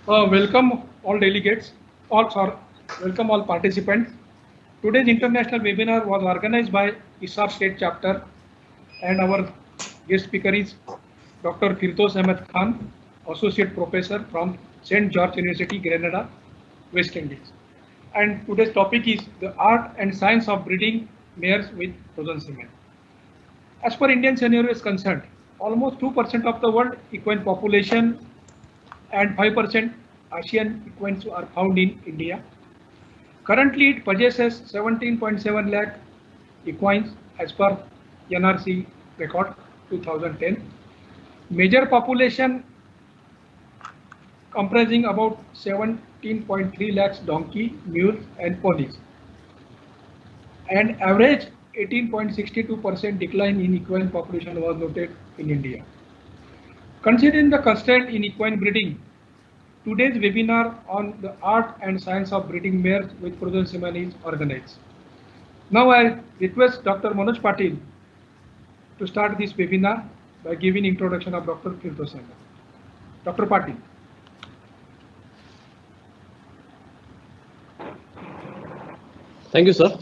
Welcome all delegates, welcome all participants. Today's international webinar was organized by ISSAR State Chapter, and our guest speaker is Dr. Firdous Ahmad Khan, Associate Professor from St. George University, Grenada, West Indies. And today's topic is the art and science of breeding mares with frozen semen. As per Indian scenario is concerned, almost 2% of the world equine population and 5% Asian equines are found in India. Currently, it possesses 17.7 lakh equines as per NRC record 2010. Major population comprising about 17.3 lakhs donkey, mules and ponies. And average 18.62% decline in equine population was noted in India. Considering the constraint in equine breeding, today's webinar on the art and science of breeding mares with frozen semen is organized. Now I request Dr. Manoj Patil to start this webinar by giving introduction of Dr. Firdous Ahmad. Dr. Patil. Thank you, sir.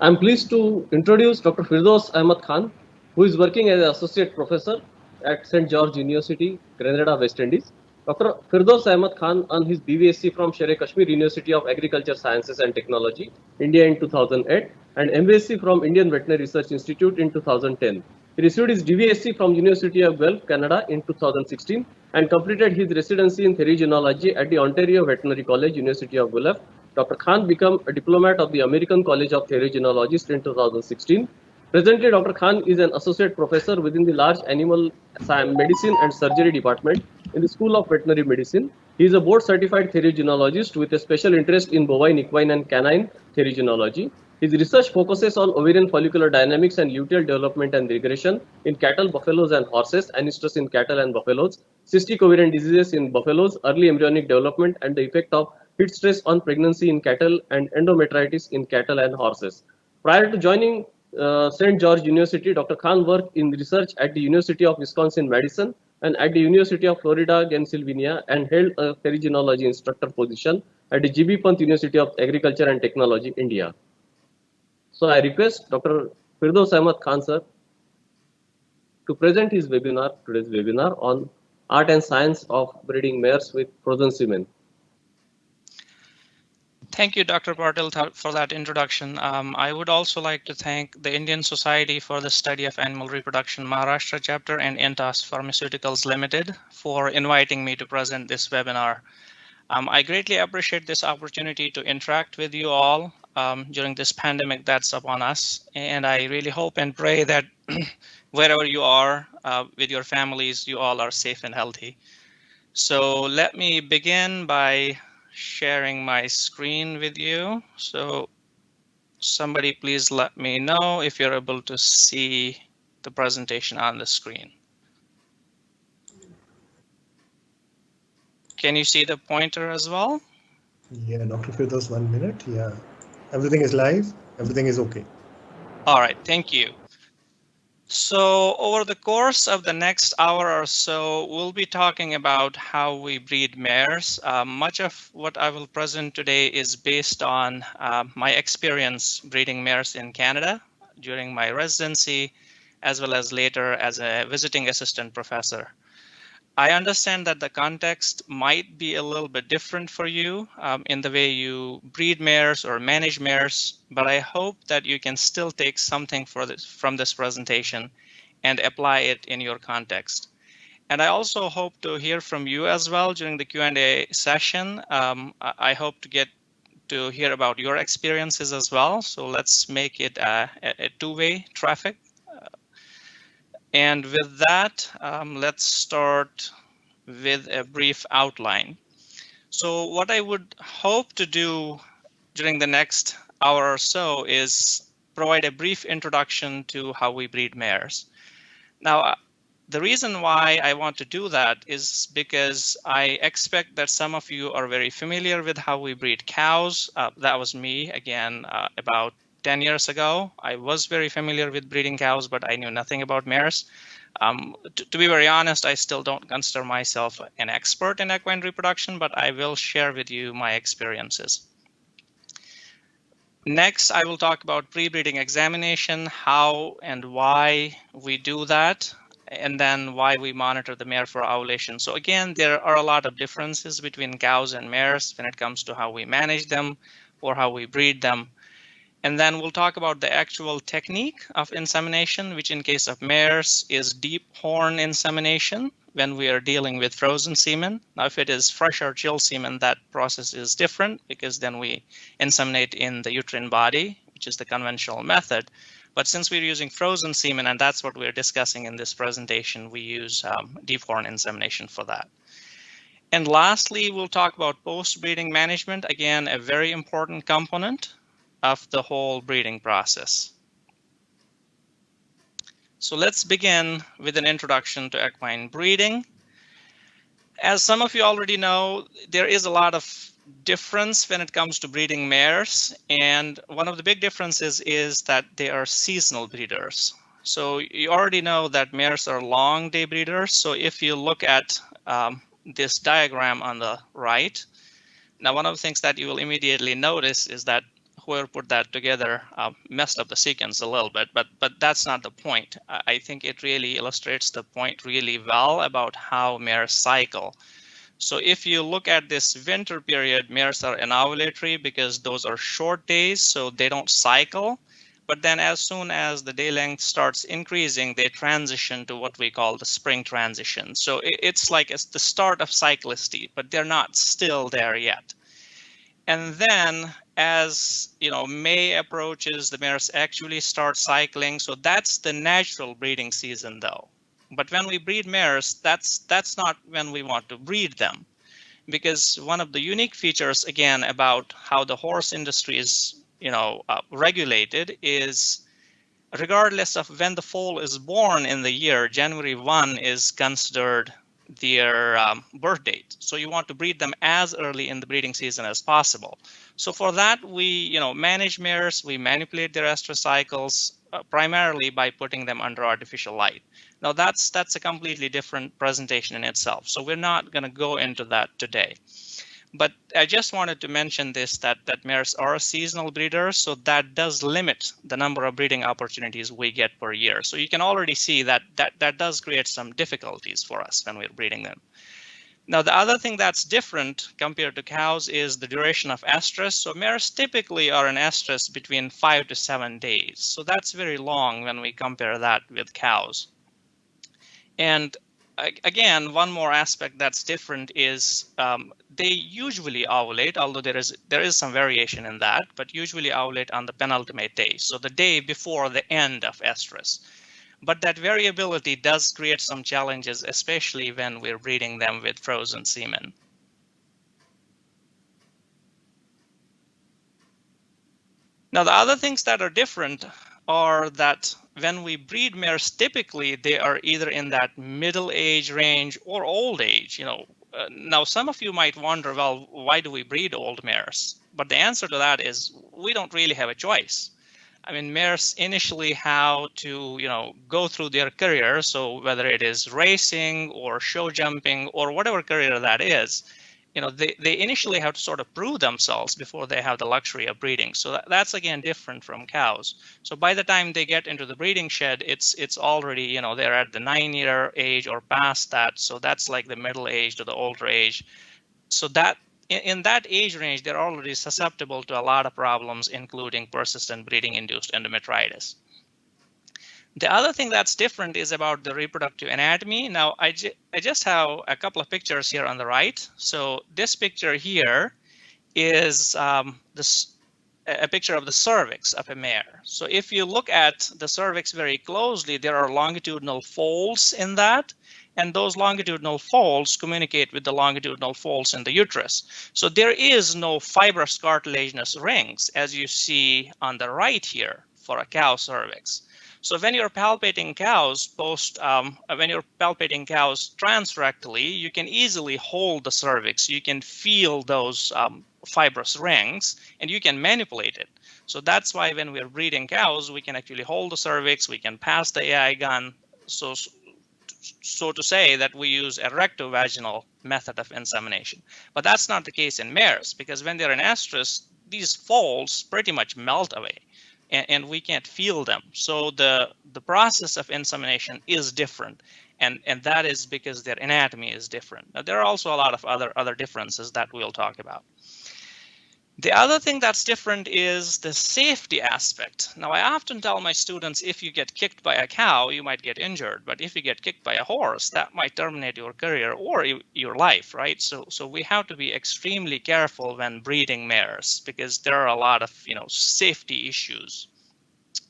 I am pleased to introduce Dr. Firdous Ahmad Khan, who is working as an associate professor at St. George University, Grenada, West Indies. Dr. Firdous Ahmad Khan earned his BVSc from Sher-e-Kashmir University of Agriculture Sciences and Technology, India in 2008, and MSc from Indian Veterinary Research Institute in 2010. He received his DVSc from University of Guelph, Canada in 2016 and completed his residency in Theriogenology at the Ontario Veterinary College, University of Guelph. Dr. Khan became a diplomat of the American College of Theriogenologists in 2016. Presently, Dr. Khan is an associate professor within the large animal medicine and surgery department in the School of Veterinary Medicine. He is a board certified theriogenologist with a special interest in bovine, equine and canine theriogenology. His research focuses on ovarian follicular dynamics and luteal development and regression in cattle, buffaloes and horses, anistus in cattle and buffaloes, cystic ovarian diseases in buffaloes, early embryonic development and the effect of heat stress on pregnancy in cattle and endometritis in cattle and horses. Prior to joining St. George University, Dr. Khan worked in research at the University of Wisconsin-Madison and at the University of Florida, Pennsylvania, and held a theriogenology instructor position at the G.B. Pant University of Agriculture and Technology, India. So I request Dr. Firdous Ahmad Khan, sir, to present his webinar, today's webinar on art and science of breeding mares with frozen semen. Thank you, Dr. Patil, for that introduction. I would also like to thank the Indian Society for the Study of Animal Reproduction, Maharashtra Chapter, and INTAS Pharmaceuticals Limited for inviting me to present this webinar. I greatly appreciate this opportunity to interact with you all during this pandemic that's upon us. And I really hope and pray that wherever you are with your families, you all are safe and healthy. So let me begin by sharing my screen with you. So somebody please let me know if you're able to see the presentation on the screen. Can you see the pointer as well? Yeah, Dr. Firdous, 1 minute. Yeah, everything is live. Everything is okay. All right, thank you. So over the course of the next hour or so, we'll be talking about how we breed mares. Much of what I will present today is based on my experience breeding mares in Canada during my residency, as well as later as a visiting assistant professor. I understand that the context might be a little bit different for you in the way you breed mares or manage mares, but I hope that you can still take something from this presentation and apply it in your context. And I also hope to hear from you as well during the Q&A session. I hope to get to hear about your experiences as well. So let's make it a two-way traffic. And with that, let's start with a brief outline. So what I would hope to do during the next hour or so is provide a brief introduction to how we breed mares. Now, the reason why I want to do that is because I expect that some of you are very familiar with how we breed cows. That was me, again, about 10 years ago. I was very familiar with breeding cows, but I knew nothing about mares. To be very honest, I still don't consider myself an expert in equine reproduction, but I will share with you my experiences. Next, I will talk about pre-breeding examination, how and why we do that, and then why we monitor the mare for ovulation. So again, there are a lot of differences between cows and mares when it comes to how we manage them or how we breed them. And then we'll talk about the actual technique of insemination, which in case of mares is deep horn insemination when we are dealing with frozen semen. Now, if it is fresh or chill semen, that process is different because then we inseminate in the uterine body, which is the conventional method. But since we're using frozen semen, and that's what we're discussing in this presentation, we use deep horn insemination for that. And lastly, we'll talk about post-breeding management, again, a very important component of the whole breeding process. So let's begin with an introduction to equine breeding. As some of you already know, there is a lot of difference when it comes to breeding mares, and one of the big differences is that they are seasonal breeders. So you already know that mares are long day breeders. So if you look at this diagram on the right, now one of the things that you will immediately notice is that whoever put that together messed up the sequence a little bit, but that's not the point. I think it really illustrates the point really well about how mares cycle. So if you look at this winter period, mares are anovulatory because those are short days, so they don't cycle. But then as soon as the day length starts increasing, they transition to what we call the spring transition. So it's like it's the start of cyclicity, but they're not still there yet. And then as May approaches, the mares actually start cycling. So that's the natural breeding season though. But when we breed mares, that's not when we want to breed them. Because one of the unique features, again, about how the horse industry is regulated is regardless of when the foal is born in the year, January 1 is considered their birth date. So you want to breed them as early in the breeding season as possible. So for that, we manage mares, we manipulate their estrus cycles primarily by putting them under artificial light. Now that's a completely different presentation in itself. So we're not going to go into that today. But I just wanted to mention this, that mares are seasonal breeders, so that does limit the number of breeding opportunities we get per year. So you can already see that does create some difficulties for us when we're breeding them. Now, the other thing that's different compared to cows is the duration of estrus. So mares typically are in estrus between 5 to 7 days. So that's very long when we compare that with cows. And again, one more aspect that's different is they usually ovulate, although there is some variation in that, but usually ovulate on the penultimate day, so the day before the end of estrus. But that variability does create some challenges, especially when we're breeding them with frozen semen. Now, the other things that are different are that when we breed mares, typically they are either in that middle age range or old age. Now some of you might wonder, well, why do we breed old mares? But the answer to that is we don't really have a choice. I mean, mares initially have to, go through their career. So whether it is racing or show jumping or whatever career that is, they initially have to sort of prove themselves before they have the luxury of breeding. So that's again different from cows. So by the time they get into the breeding shed, it's already, they're at the 9-year age or past that. So that's like the middle age to the older age. So that in that age range, they're already susceptible to a lot of problems, including persistent breeding-induced endometritis. The other thing that's different is about the reproductive anatomy. Now, I just have a couple of pictures here on the right. So this picture here is a picture of the cervix of a mare. So if you look at the cervix very closely, there are longitudinal folds in that. And those longitudinal folds communicate with the longitudinal folds in the uterus. So there is no fibrous cartilaginous rings, as you see on the right here for a cow cervix. So when you're palpating cows transrectally, you can easily hold the cervix. You can feel those fibrous rings, and you can manipulate it. So that's why when we're breeding cows, we can actually hold the cervix, we can pass the AI gun, so to say that we use a rectovaginal method of insemination. But that's not the case in mares, because when they're in estrus, these folds pretty much melt away and we can't feel them. So the process of insemination is different. And that is because their anatomy is different. Now, there are also a lot of other differences that we'll talk about. The other thing that's different is the safety aspect. Now, I often tell my students, if you get kicked by a cow, you might get injured. But if you get kicked by a horse, that might terminate your career or your life, right? So we have to be extremely careful when breeding mares because there are a lot of safety issues.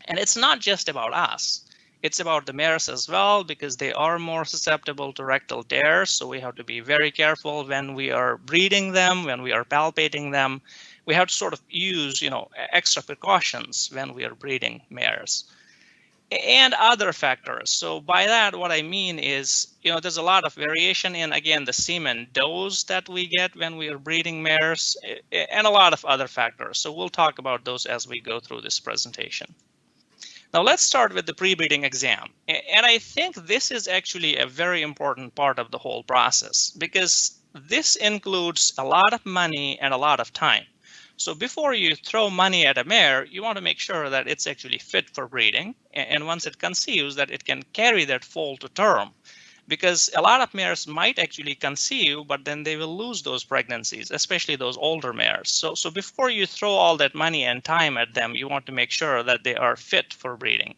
And it's not just about us. It's about the mares as well, because they are more susceptible to rectal tears. So we have to be very careful when we are breeding them, when we are palpating them. We have to sort of use, extra precautions when we are breeding mares. And other factors. So by that, what I mean is, there's a lot of variation in, again, the semen dose that we get when we are breeding mares, and a lot of other factors. So we'll talk about those as we go through this presentation. Now let's start with the pre-breeding exam. And I think this is actually a very important part of the whole process because this includes a lot of money and a lot of time. So before you throw money at a mare, you want to make sure that it's actually fit for breeding. And once it conceives, that it can carry that foal to term. Because a lot of mares might actually conceive, but then they will lose those pregnancies, especially those older mares. So before you throw all that money and time at them, you want to make sure that they are fit for breeding.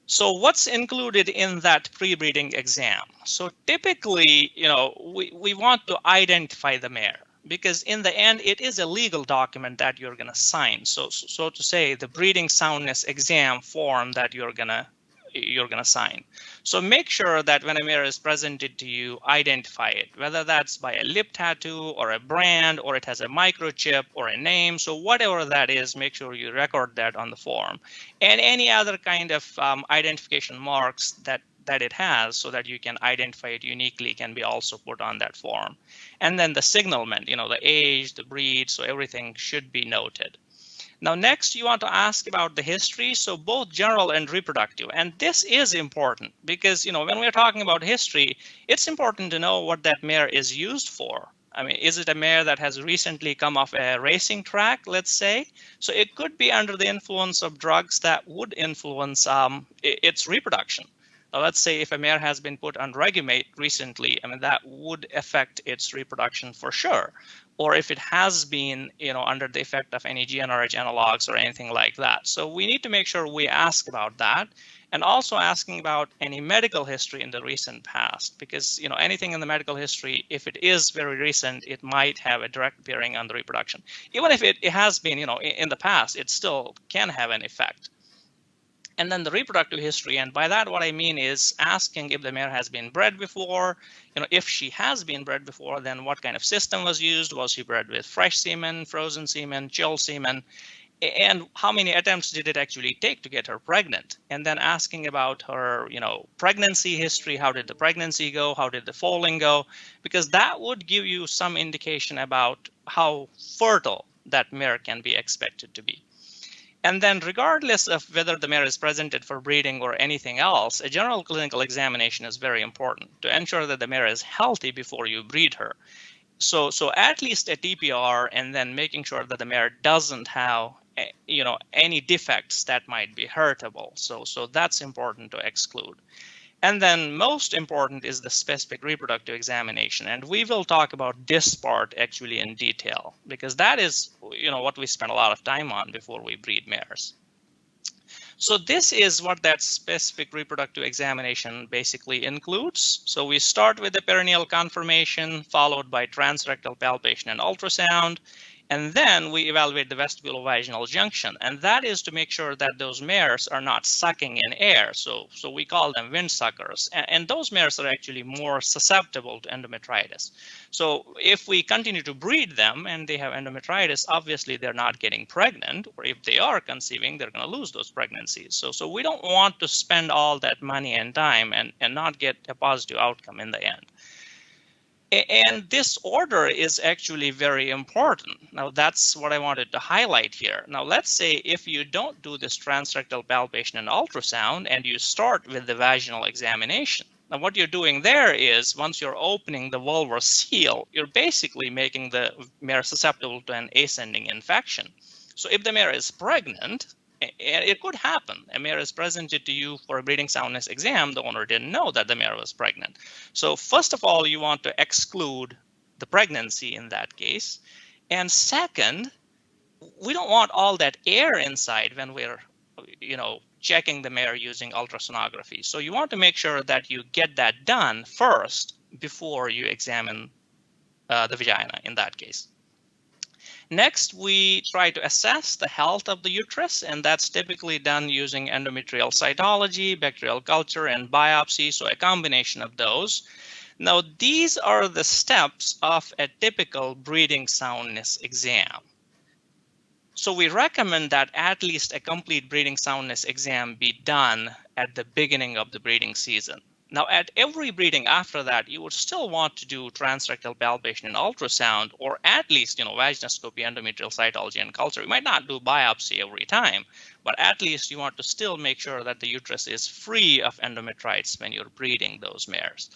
So what's included in that pre-breeding exam? So typically, we want to identify the mare because in the end, it is a legal document that you're going to sign. So to say, the breeding soundness exam form that you're going to sign. So make sure that when a mare is presented to you, identify it, whether that's by a lip tattoo or a brand, or it has a microchip or a name. So whatever that is, make sure you record that on the form. And any other kind of identification marks that it has so that you can identify it uniquely can be also put on that form. And then the signalment, the age, the breed, so everything should be noted. Now, next, you want to ask about the history, so both general and reproductive. And this is important because, when we're talking about history, it's important to know what that mare is used for. I mean, is it a mare that has recently come off a racing track, let's say? So it could be under the influence of drugs that would influence its reproduction. Now, let's say if a mare has been put on Regumate recently, I mean, that would affect its reproduction for sure. Or if it has been, under the effect of any GnRH analogs or anything like that. So we need to make sure we ask about that, and also asking about any medical history in the recent past, because anything in the medical history, if it is very recent, it might have a direct bearing on the reproduction. Even if it has been, in the past, it still can have an effect. And then the reproductive history, and by that what I mean is asking if the mare has been bred before. If she has been bred before, then what kind of system was used? Was she bred with fresh semen, frozen semen, chilled semen? And how many attempts did it actually take to get her pregnant? And then asking about her, pregnancy history. How did the pregnancy go? How did the foaling go? Because that would give you some indication about how fertile that mare can be expected to be. And then regardless of whether the mare is presented for breeding or anything else, a general clinical examination is very important to ensure that the mare is healthy before you breed her. So at least a TPR, and then making sure that the mare doesn't have any defects that might be hurtable. So that's important to exclude. And then most important is the specific reproductive examination. And we will talk about this part actually in detail, because that is what we spend a lot of time on before we breed mares. So this is what that specific reproductive examination basically includes. So we start with the perineal conformation, followed by transrectal palpation and ultrasound. And then we evaluate the vestibulovaginal junction, and that is to make sure that those mares are not sucking in air. So we call them wind suckers, and those mares are actually more susceptible to endometritis. So if we continue to breed them and they have endometritis, obviously they're not getting pregnant, or if they are conceiving, they're going to lose those pregnancies. So we don't want to spend all that money and time and not get a positive outcome in the end. And this order is actually very important. Now, that's what I wanted to highlight here. Now, let's say if you don't do this transrectal palpation and ultrasound, and you start with the vaginal examination. Now, what you're doing there is, once you're opening the vulvar seal, you're basically making the mare susceptible to an ascending infection. So if the mare is pregnant, it could happen. A mare is presented to you for a breeding soundness exam. The owner didn't know that the mare was pregnant. So first of all, you want to exclude the pregnancy in that case. And second, we don't want all that air inside when we're, checking the mare using ultrasonography. So you want to make sure that you get that done first before you examine the vagina in that case. Next, we try to assess the health of the uterus, and that's typically done using endometrial cytology, bacterial culture, and biopsy, so a combination of those. Now, these are the steps of a typical breeding soundness exam. So we recommend that at least a complete breeding soundness exam be done at the beginning of the breeding season. Now, at every breeding after that, you would still want to do transrectal palpation and ultrasound, or at least, vaginoscopy, endometrial cytology, and culture. You might not do biopsy every time, but at least you want to still make sure that the uterus is free of endometrites when you're breeding those mares.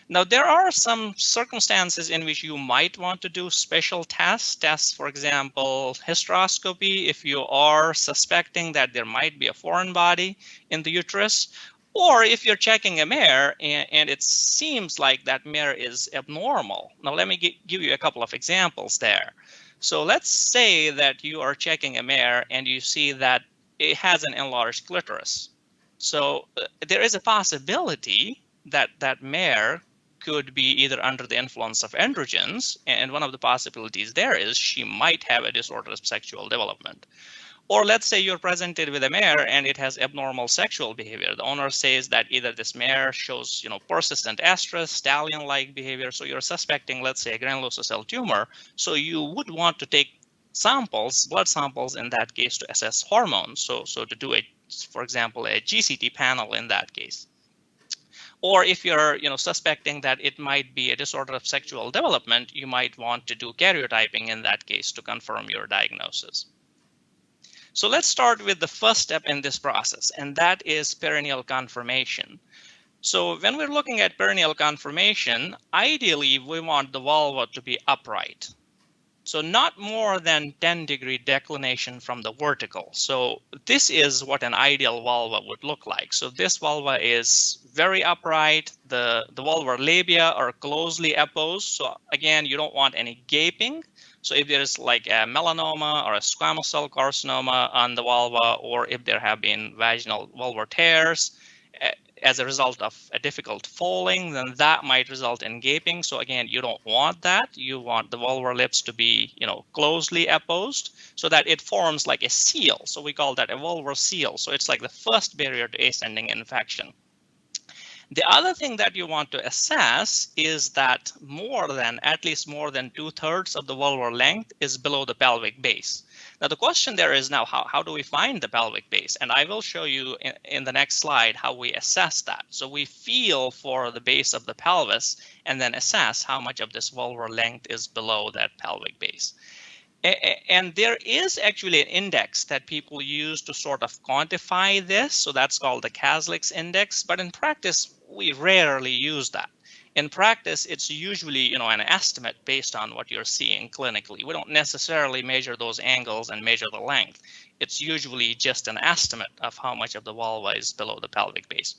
Now, there are some circumstances in which you might want to do special tests, for example, hysteroscopy, if you are suspecting that there might be a foreign body in the uterus, or if you're checking a mare and it seems like that mare is abnormal. Now, let me give you a couple of examples there. So let's say that you are checking a mare and you see that it has an enlarged clitoris. So there is a possibility that that mare could be either under the influence of androgens, and one of the possibilities there is she might have a disorder of sexual development. Or let's say you're presented with a mare and it has abnormal sexual behavior. The owner says that either this mare shows, persistent estrus, stallion-like behavior. So you're suspecting, let's say, a granulosa cell tumor. So you would want to take samples, blood samples in that case, to assess hormones. So to do for example, a GCT panel in that case. Or if you're, suspecting that it might be a disorder of sexual development, you might want to do karyotyping in that case to confirm your diagnosis. So let's start with the first step in this process, and that is perineal confirmation. So when we're looking at perineal confirmation, ideally we want the vulva to be upright. So not more than 10-degree declination from the vertical. So this is what an ideal vulva would look like. So this vulva is very upright. The vulvar labia are closely opposed. So again, you don't want any gaping. So if there's like a melanoma or a squamous cell carcinoma on the vulva, or if there have been vaginal vulvar tears as a result of a difficult foaling, then that might result in gaping. So again, you don't want that. You want the vulvar lips to be, closely opposed so that it forms like a seal. So we call that a vulvar seal. So it's like the first barrier to ascending infection. The other thing that you want to assess is that at least more than 2/3 of the vulvar length is below the pelvic base. Now, the question there is now, how do we find the pelvic base? And I will show you in the next slide how we assess that. So we feel for the base of the pelvis and then assess how much of this vulvar length is below that pelvic base. And there is actually an index that people use to sort of quantify this. So that's called the Caslix index. But in practice, we rarely use that. In practice, it's usually, an estimate based on what you're seeing clinically. We don't necessarily measure those angles and measure the length. It's usually just an estimate of how much of the vulva is below the pelvic base.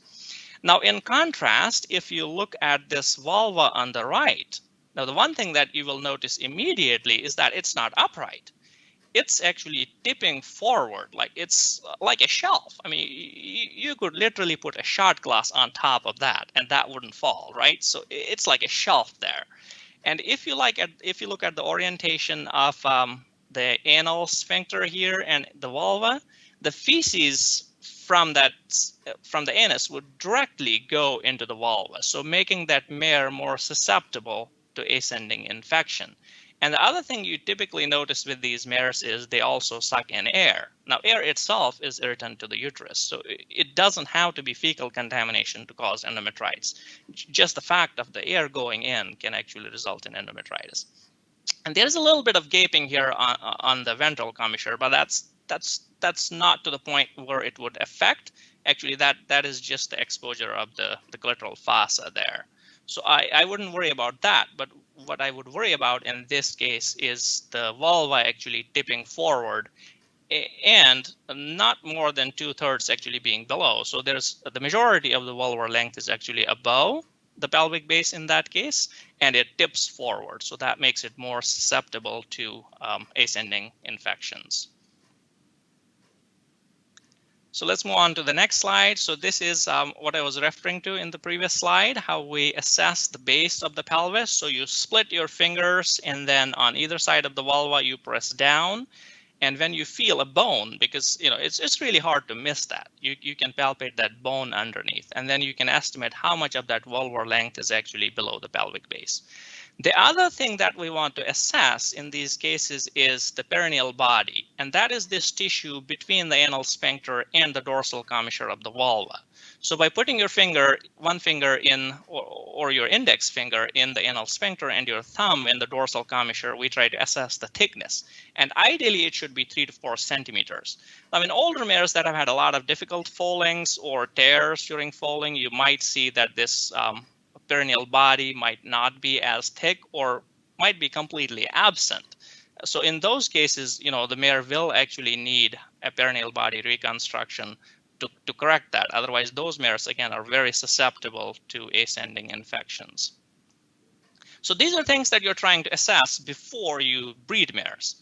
Now, in contrast, if you look at this vulva on the right, now the one thing that you will notice immediately is that it's not upright. It's actually tipping forward, like it's like a shelf. I mean, you could literally put a shot glass on top of that and that wouldn't fall, right? So it's like a shelf there. And if you look at the orientation of the anal sphincter here and the vulva, the feces from the anus would directly go into the vulva, so making that mare more susceptible to ascending infection. And the other thing you typically notice with these mares is they also suck in air. Now, air itself is irritant to the uterus, so it doesn't have to be fecal contamination to cause endometritis. Just the fact of the air going in can actually result in endometritis. And there's a little bit of gaping here on the ventral commissure, but that's not to the point where it would affect. Actually, that is just the exposure of the clitoral fossa there. So I wouldn't worry about that, but what I would worry about in this case is the vulva actually tipping forward and not more than 2/3 actually being below. So there's the majority of the vulvar length is actually above the pelvic base in that case, and it tips forward. So that makes it more susceptible to ascending infections. So let's move on to the next slide. So this is what I was referring to in the previous slide, how we assess the base of the pelvis. So you split your fingers, and then on either side of the vulva, you press down. And when you feel a bone, because it's really hard to miss that, you can palpate that bone underneath, and then you can estimate how much of that vulvar length is actually below the pelvic base. The other thing that we want to assess in these cases is the perineal body, and that is this tissue between the anal sphincter and the dorsal commissure of the vulva. So by putting your finger, one finger in, or your index finger in the anal sphincter and your thumb in the dorsal commissure, we try to assess the thickness. And ideally, it should be 3 to 4 centimeters. Now, in older mares that have had a lot of difficult foalings or tears during foaling, you might see that this perineal body might not be as thick or might be completely absent. So in those cases, the mare will actually need a perineal body reconstruction to correct that. Otherwise, those mares, again, are very susceptible to ascending infections. So these are things that you're trying to assess before you breed mares.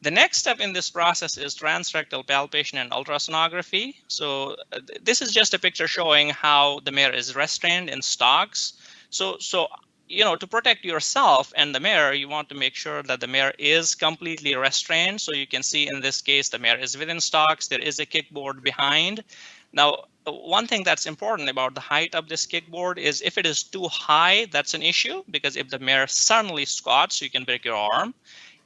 The next step in this process is transrectal palpation and ultrasonography. So this is just a picture showing how the mare is restrained in stocks. So to protect yourself and the mare, you want to make sure that the mare is completely restrained. So you can see in this case, the mare is within stocks. There is a kickboard behind. Now, one thing that's important about the height of this kickboard is if it is too high, that's an issue, because if the mare suddenly squats, you can break your arm.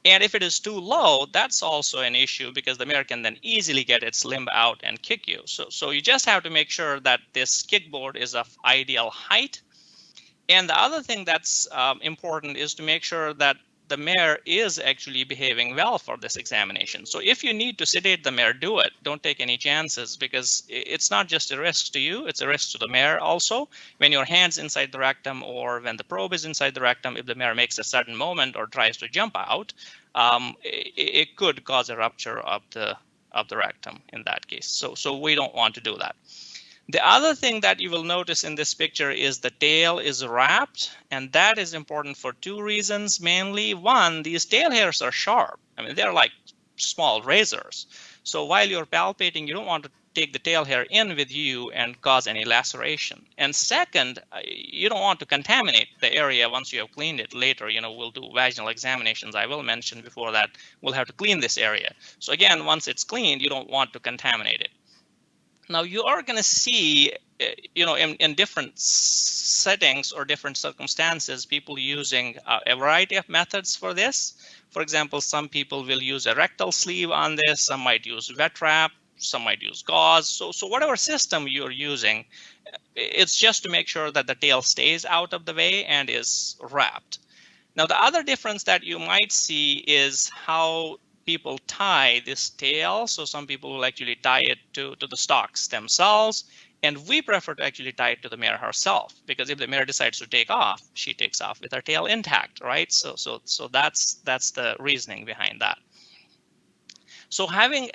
And if it is too low, that's also an issue, because the mare can then easily get its limb out and kick you. So you just have to make sure that this kickboard is of ideal height. And the other thing that's important is to make sure that the mare is actually behaving well for this examination. So if you need to sedate the mare, do it. Don't take any chances, because it's not just a risk to you, it's a risk to the mare also. When your hand's inside the rectum or when the probe is inside the rectum, if the mare makes a sudden movement or tries to jump out, it could cause a rupture of the rectum in that case. So we don't want to do that. The other thing that you will notice in this picture is the tail is wrapped, and that is important for 2 reasons. Mainly, one, these tail hairs are sharp. I mean, they're like small razors. So while you're palpating, you don't want to take the tail hair in with you and cause any laceration. And second, you don't want to contaminate the area once you have cleaned it later. We'll do vaginal examinations. I will mention before that we'll have to clean this area. So again, once it's cleaned, you don't want to contaminate it. Now, you are going to see, in different settings or different circumstances, people using a variety of methods for this. For example, some people will use a rectal sleeve on this. Some might use wet wrap. Some might use gauze. So whatever system you're using, it's just to make sure that the tail stays out of the way and is wrapped. Now, the other difference that you might see is how people tie this tail. So some people will actually tie it to the stocks themselves, and we prefer to actually tie it to the mare herself, because if the mare decides to take off, she takes off with her tail intact, right? So that's the reasoning behind that. So having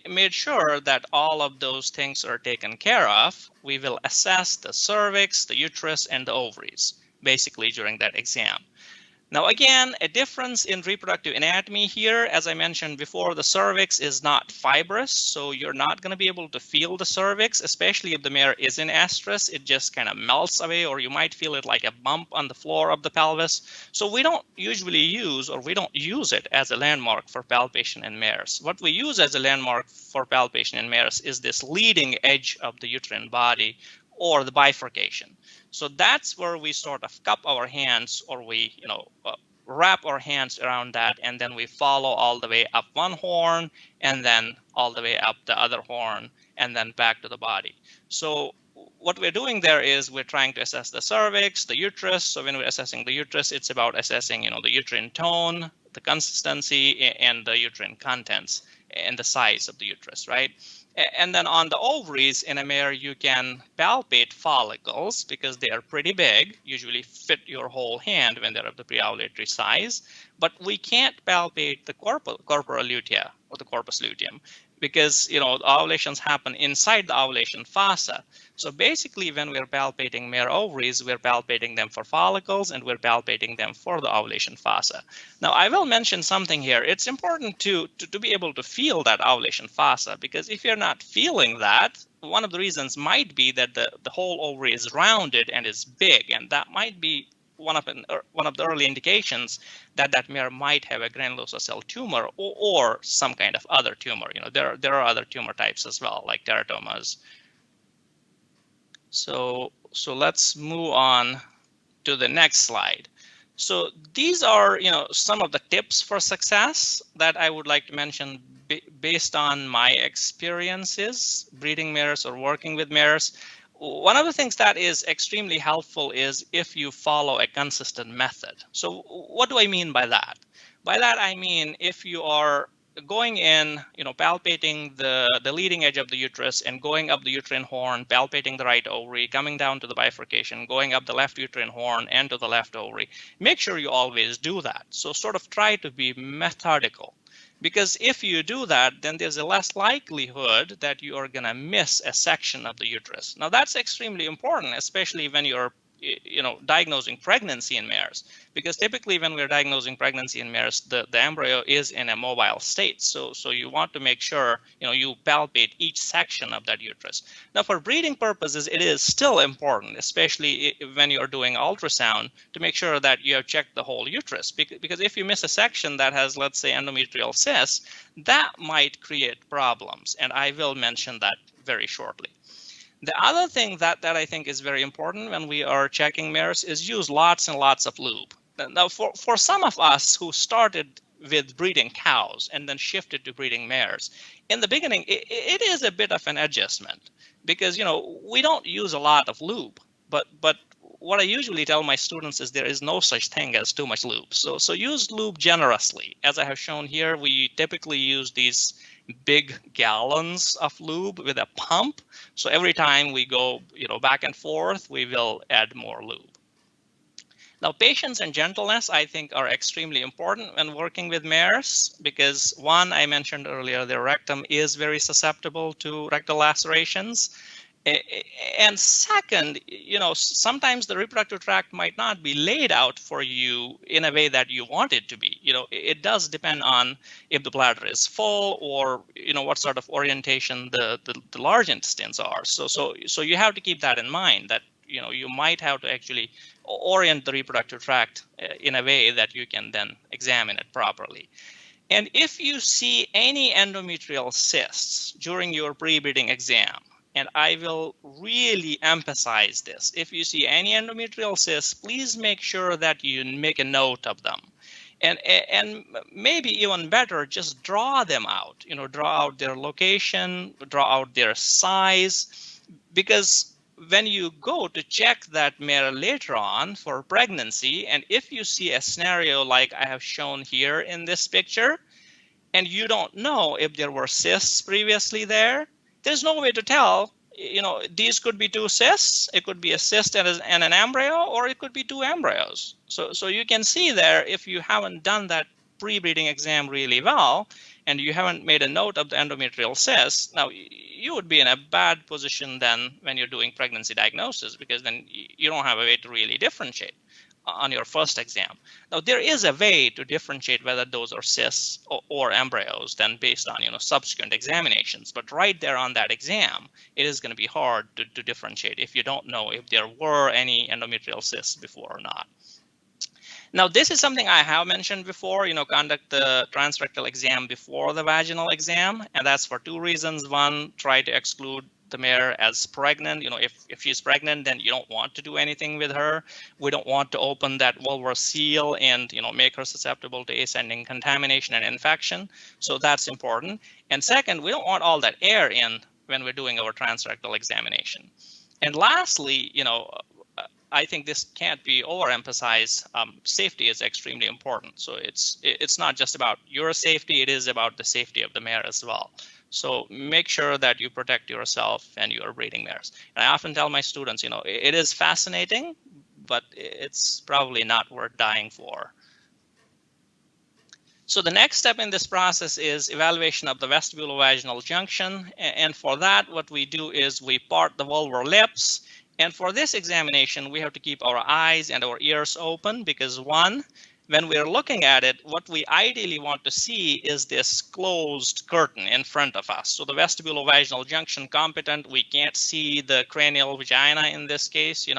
made sure that all of those things are taken care of, we will assess the cervix, the uterus, and the ovaries, basically during that exam. Now, again, a difference in reproductive anatomy here. As I mentioned before, the cervix is not fibrous, so you're not going to be able to feel the cervix, especially if the mare is in estrus. It just kind of melts away, or you might feel it like a bump on the floor of the pelvis. So we don't usually use, or we don't use it as a landmark for palpation in mares. What we use as a landmark for palpation in mares is this leading edge of the uterine body, or the bifurcation. So that's where we sort of cup our hands, or we, wrap our hands around that, and then we follow all the way up one horn, and then all the way up the other horn, and then back to the body. So what we're doing there is we're trying to assess the cervix, the uterus. So when we're assessing the uterus, it's about assessing, the uterine tone, the consistency, and the uterine contents, and the size of the uterus, right? And then on the ovaries in a mare, you can palpate follicles because they are pretty big, usually fit your whole hand when they're of the preovulatory size. But we can't palpate the corpora lutea or the corpus luteum because the ovulations happen inside the ovulation fossa. So basically, when we're palpating mare ovaries, we're palpating them for follicles and we're palpating them for the ovulation fossa. Now, I will mention something here. It's important to be able to feel that ovulation fossa, because if you're not feeling that, one of the reasons might be that the whole ovary is rounded and is big, and that might be one of the early indications that that mare might have a granulosa cell tumor or some kind of other tumor. There are other tumor types as well, like teratomas. So let's move on to the next slide. So these are, some of the tips for success that I would like to mention based on my experiences breeding mares or working with mares. One of the things that is extremely helpful is if you follow a consistent method. So what do I mean by that? By that, I mean if you are going in, palpating the leading edge of the uterus and going up the uterine horn, palpating the right ovary, coming down to the bifurcation, going up the left uterine horn and to the left ovary. Make sure you always do that. So sort of try to be methodical. Because if you do that, then there's a less likelihood that you are going to miss a section of the uterus. Now, that's extremely important, especially when you're diagnosing pregnancy in mares, because typically when we're diagnosing pregnancy in mares, the embryo is in a mobile state. So you want to make sure you palpate each section of that uterus. Now, for breeding purposes, it is still important, especially when you're doing ultrasound, to make sure that you have checked the whole uterus, because if you miss a section that has, let's say, endometrial cysts, that might create problems, and I will mention that very shortly. The other thing that I think is very important when we are checking mares is use lots and lots of lube. Now, for some of us who started with breeding cows and then shifted to breeding mares, in the beginning, it is a bit of an adjustment because, we don't use a lot of lube, but what I usually tell my students is there is no such thing as too much lube. So use lube generously. As I have shown here, we typically use these big gallons of lube with a pump. So every time we go, back and forth, we will add more lube. Now, patience and gentleness, I think, are extremely important when working with mares because, one, I mentioned earlier, their rectum is very susceptible to rectal lacerations. And second, sometimes the reproductive tract might not be laid out for you in a way that you want it to be. It does depend on if the bladder is full or, what sort of orientation the large intestines are. So you have to keep that in mind that, you might have to actually orient the reproductive tract in a way that you can then examine it properly. And if you see any endometrial cysts during your pre-breeding exam, and I will really emphasize this, if you see any endometrial cysts, please make sure that you make a note of them. And maybe even better, just draw them out, draw out their location, draw out their size, because when you go to check that mare later on for pregnancy, and if you see a scenario like I have shown here in this picture, and you don't know if there were cysts previously there, there's no way to tell, these could be two cysts. It could be a cyst and an embryo, or it could be two embryos. So you can see there, if you haven't done that pre-breeding exam really well, and you haven't made a note of the endometrial cyst, now you would be in a bad position then when you're doing pregnancy diagnosis, because then you don't have a way to really differentiate on your first exam. Now, there is a way to differentiate whether those are cysts or embryos then based on subsequent examinations. But right there on that exam, it is going to be hard to differentiate if you don't know if there were any endometrial cysts before or not. Now, this is something I have mentioned before, conduct the transrectal exam before the vaginal exam, and that's for two reasons. One, try to exclude the mare as pregnant. If she's pregnant, then you don't want to do anything with her. We don't want to open that vulvar seal and make her susceptible to ascending contamination and infection. So that's important. And second, we don't want all that air in when we're doing our transrectal examination. And lastly, I think this can't be overemphasized. Safety is extremely important. So it's not just about your safety, it is about the safety of the mare as well. So make sure that you protect yourself and your breeding mares. And I often tell my students, it is fascinating, but it's probably not worth dying for. So the next step in this process is evaluation of the vestibulovaginal junction. And for that, what we do is we part the vulvar lips. And for this examination, we have to keep our eyes and our ears open because one, when we're looking at it, what we ideally want to see is this closed curtain in front of us. So the vestibulovaginal junction competent, we can't see the cranial vagina in this case,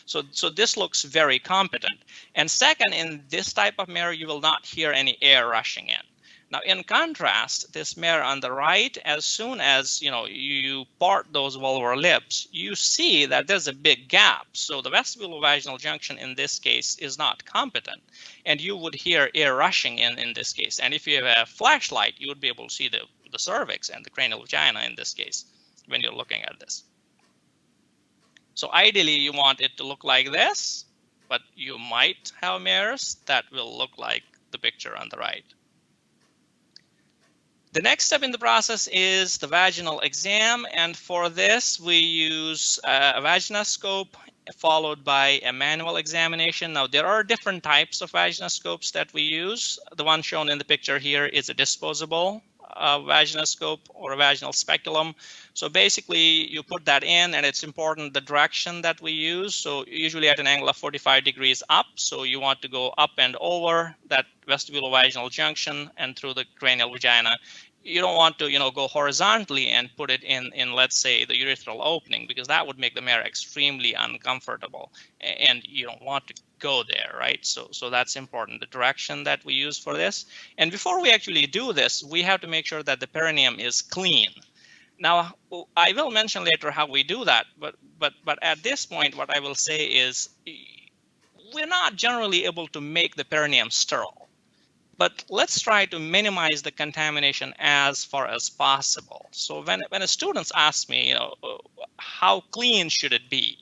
So this looks very competent. And second, in this type of mare, you will not hear any air rushing in. Now, in contrast, this mare on the right, as soon as you part those vulvar lips, you see that there's a big gap. So the vestibulovaginal junction in this case is not competent, and you would hear air rushing in this case. And if you have a flashlight, you would be able to see the cervix and the cranial vagina in this case when you're looking at this. So ideally, you want it to look like this, but you might have mares that will look like the picture on the right. The next step in the process is the vaginal exam, and for this we use a vaginoscope followed by a manual examination. Now there are different types of vaginoscopes that we use. The one shown in the picture here is a disposable vaginoscope or a vaginal speculum. So basically you put that in, and it's important the direction that we use. So usually at an angle of 45 degrees up. So you want to go up and over that vestibulovaginal junction and through the cranial vagina. You don't want to, go horizontally and put it in, let's say, the urethral opening, because that would make the mare extremely uncomfortable, and you don't want to go there, right? So that's important, the direction that we use for this. And before we actually do this, we have to make sure that the perineum is clean. Now, I will mention later how we do that, but at this point, what I will say is we're not generally able to make the perineum sterile. But let's try to minimize the contamination as far as possible. So when a student asks me, how clean should it be?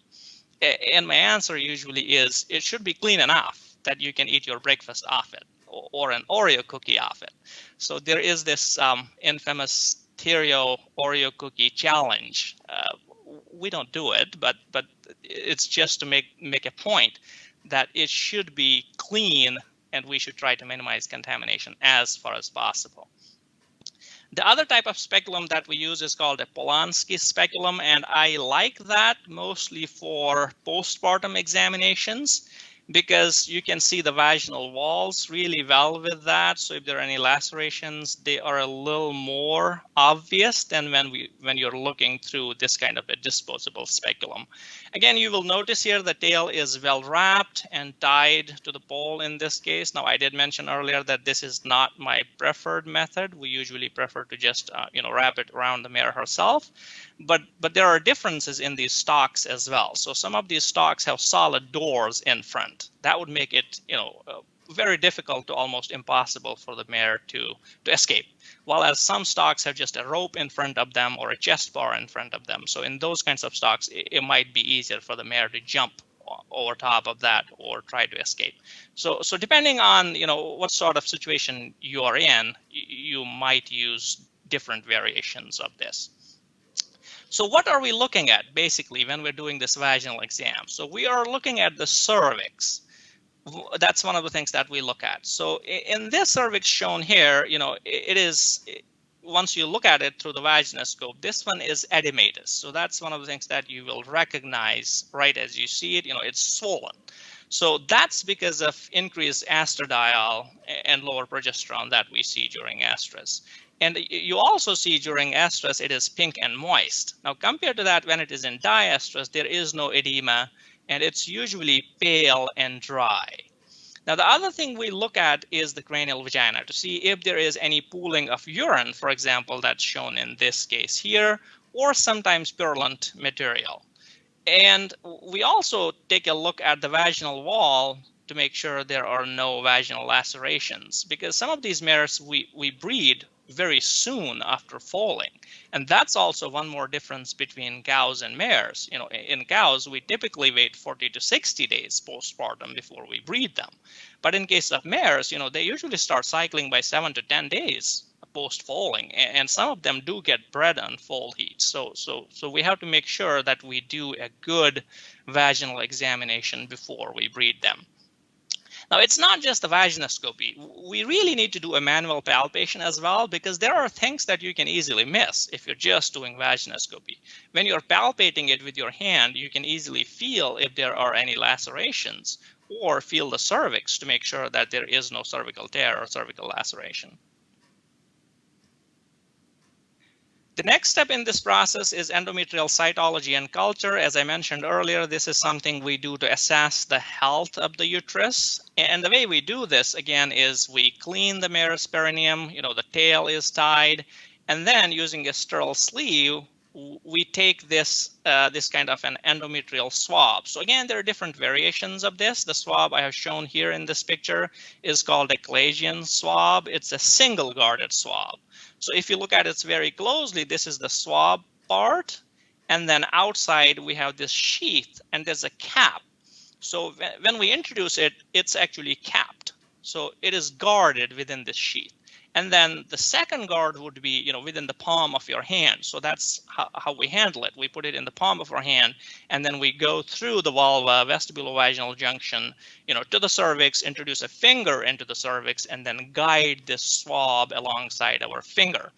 And my answer usually is, it should be clean enough that you can eat your breakfast off it or an Oreo cookie off it. So there is this infamous Oreo cookie challenge. We don't do it, but it's just to make a point that it should be clean, and we should try to minimize contamination as far as possible. The other type of speculum that we use is called a Polanski speculum, and I like that mostly for postpartum examinations because you can see the vaginal walls really well with that. So if there are any lacerations, they are a little more obvious than when you're looking through this kind of a disposable speculum. Again, you will notice here the tail is well wrapped and tied to the pole in this case. Now, I did mention earlier that this is not my preferred method. We usually prefer to just wrap it around the mare herself. But there are differences in these stocks as well. So some of these stocks have solid doors in front. That would make it, very difficult to almost impossible for the mare to escape. While as some stocks have just a rope in front of them or a chest bar in front of them. So in those kinds of stocks, it might be easier for the mare to jump over top of that or try to escape. So depending on, what sort of situation you are in, you might use different variations of this. So what are we looking at basically when we're doing this vaginal exam? So we are looking at the cervix. That's one of the things that we look at. So in this cervix shown here, it is, once you look at it through the vaginoscope, this one is edematous. So that's one of the things that you will recognize right as you see it, it's swollen. So that's because of increased estradiol and lower progesterone that we see during estrus. And you also see during estrus, it is pink and moist. Now, compared to that, when it is in diestrus, there is no edema, and it's usually pale and dry. Now, the other thing we look at is the cranial vagina to see if there is any pooling of urine, for example, that's shown in this case here, or sometimes purulent material. And we also take a look at the vaginal wall to make sure there are no vaginal lacerations, because some of these mares we breed very soon after foaling. And that's also one more difference between cows and mares. You know, in cows, we typically wait 40 to 60 days postpartum before we breed them. But in case of mares, you know, they usually start cycling by 7 to 10 days post foaling, and some of them do get bred on foal heat. So we have to make sure that we do a good vaginal examination before we breed them. Now, it's not just the vaginoscopy. We really need to do a manual palpation as well, because there are things that you can easily miss if you're just doing vaginoscopy. When you're palpating it with your hand, you can easily feel if there are any lacerations, or feel the cervix to make sure that there is no cervical tear or cervical laceration. The next step in this process is endometrial cytology and culture. As I mentioned earlier, this is something we do to assess the health of the uterus. And the way we do this, again, is we clean the mare's perineum, you know, the tail is tied, and then using a sterile sleeve, we take this this kind of an endometrial swab. So again, there are different variations of this. The swab I have shown here in this picture is called a Clasian swab. It's a single guarded swab. So if you look at it very closely, this is the swab part, and then outside we have this sheath, and there's a cap. So when we introduce it, it's actually capped. So it is guarded within this sheath. And then the second guard would be, you know, within the palm of your hand. So that's how we handle it. We put it in the palm of our hand, and then we go through the vulva, vestibulovaginal junction, you know, to the cervix, introduce a finger into the cervix, and then guide this swab alongside our finger.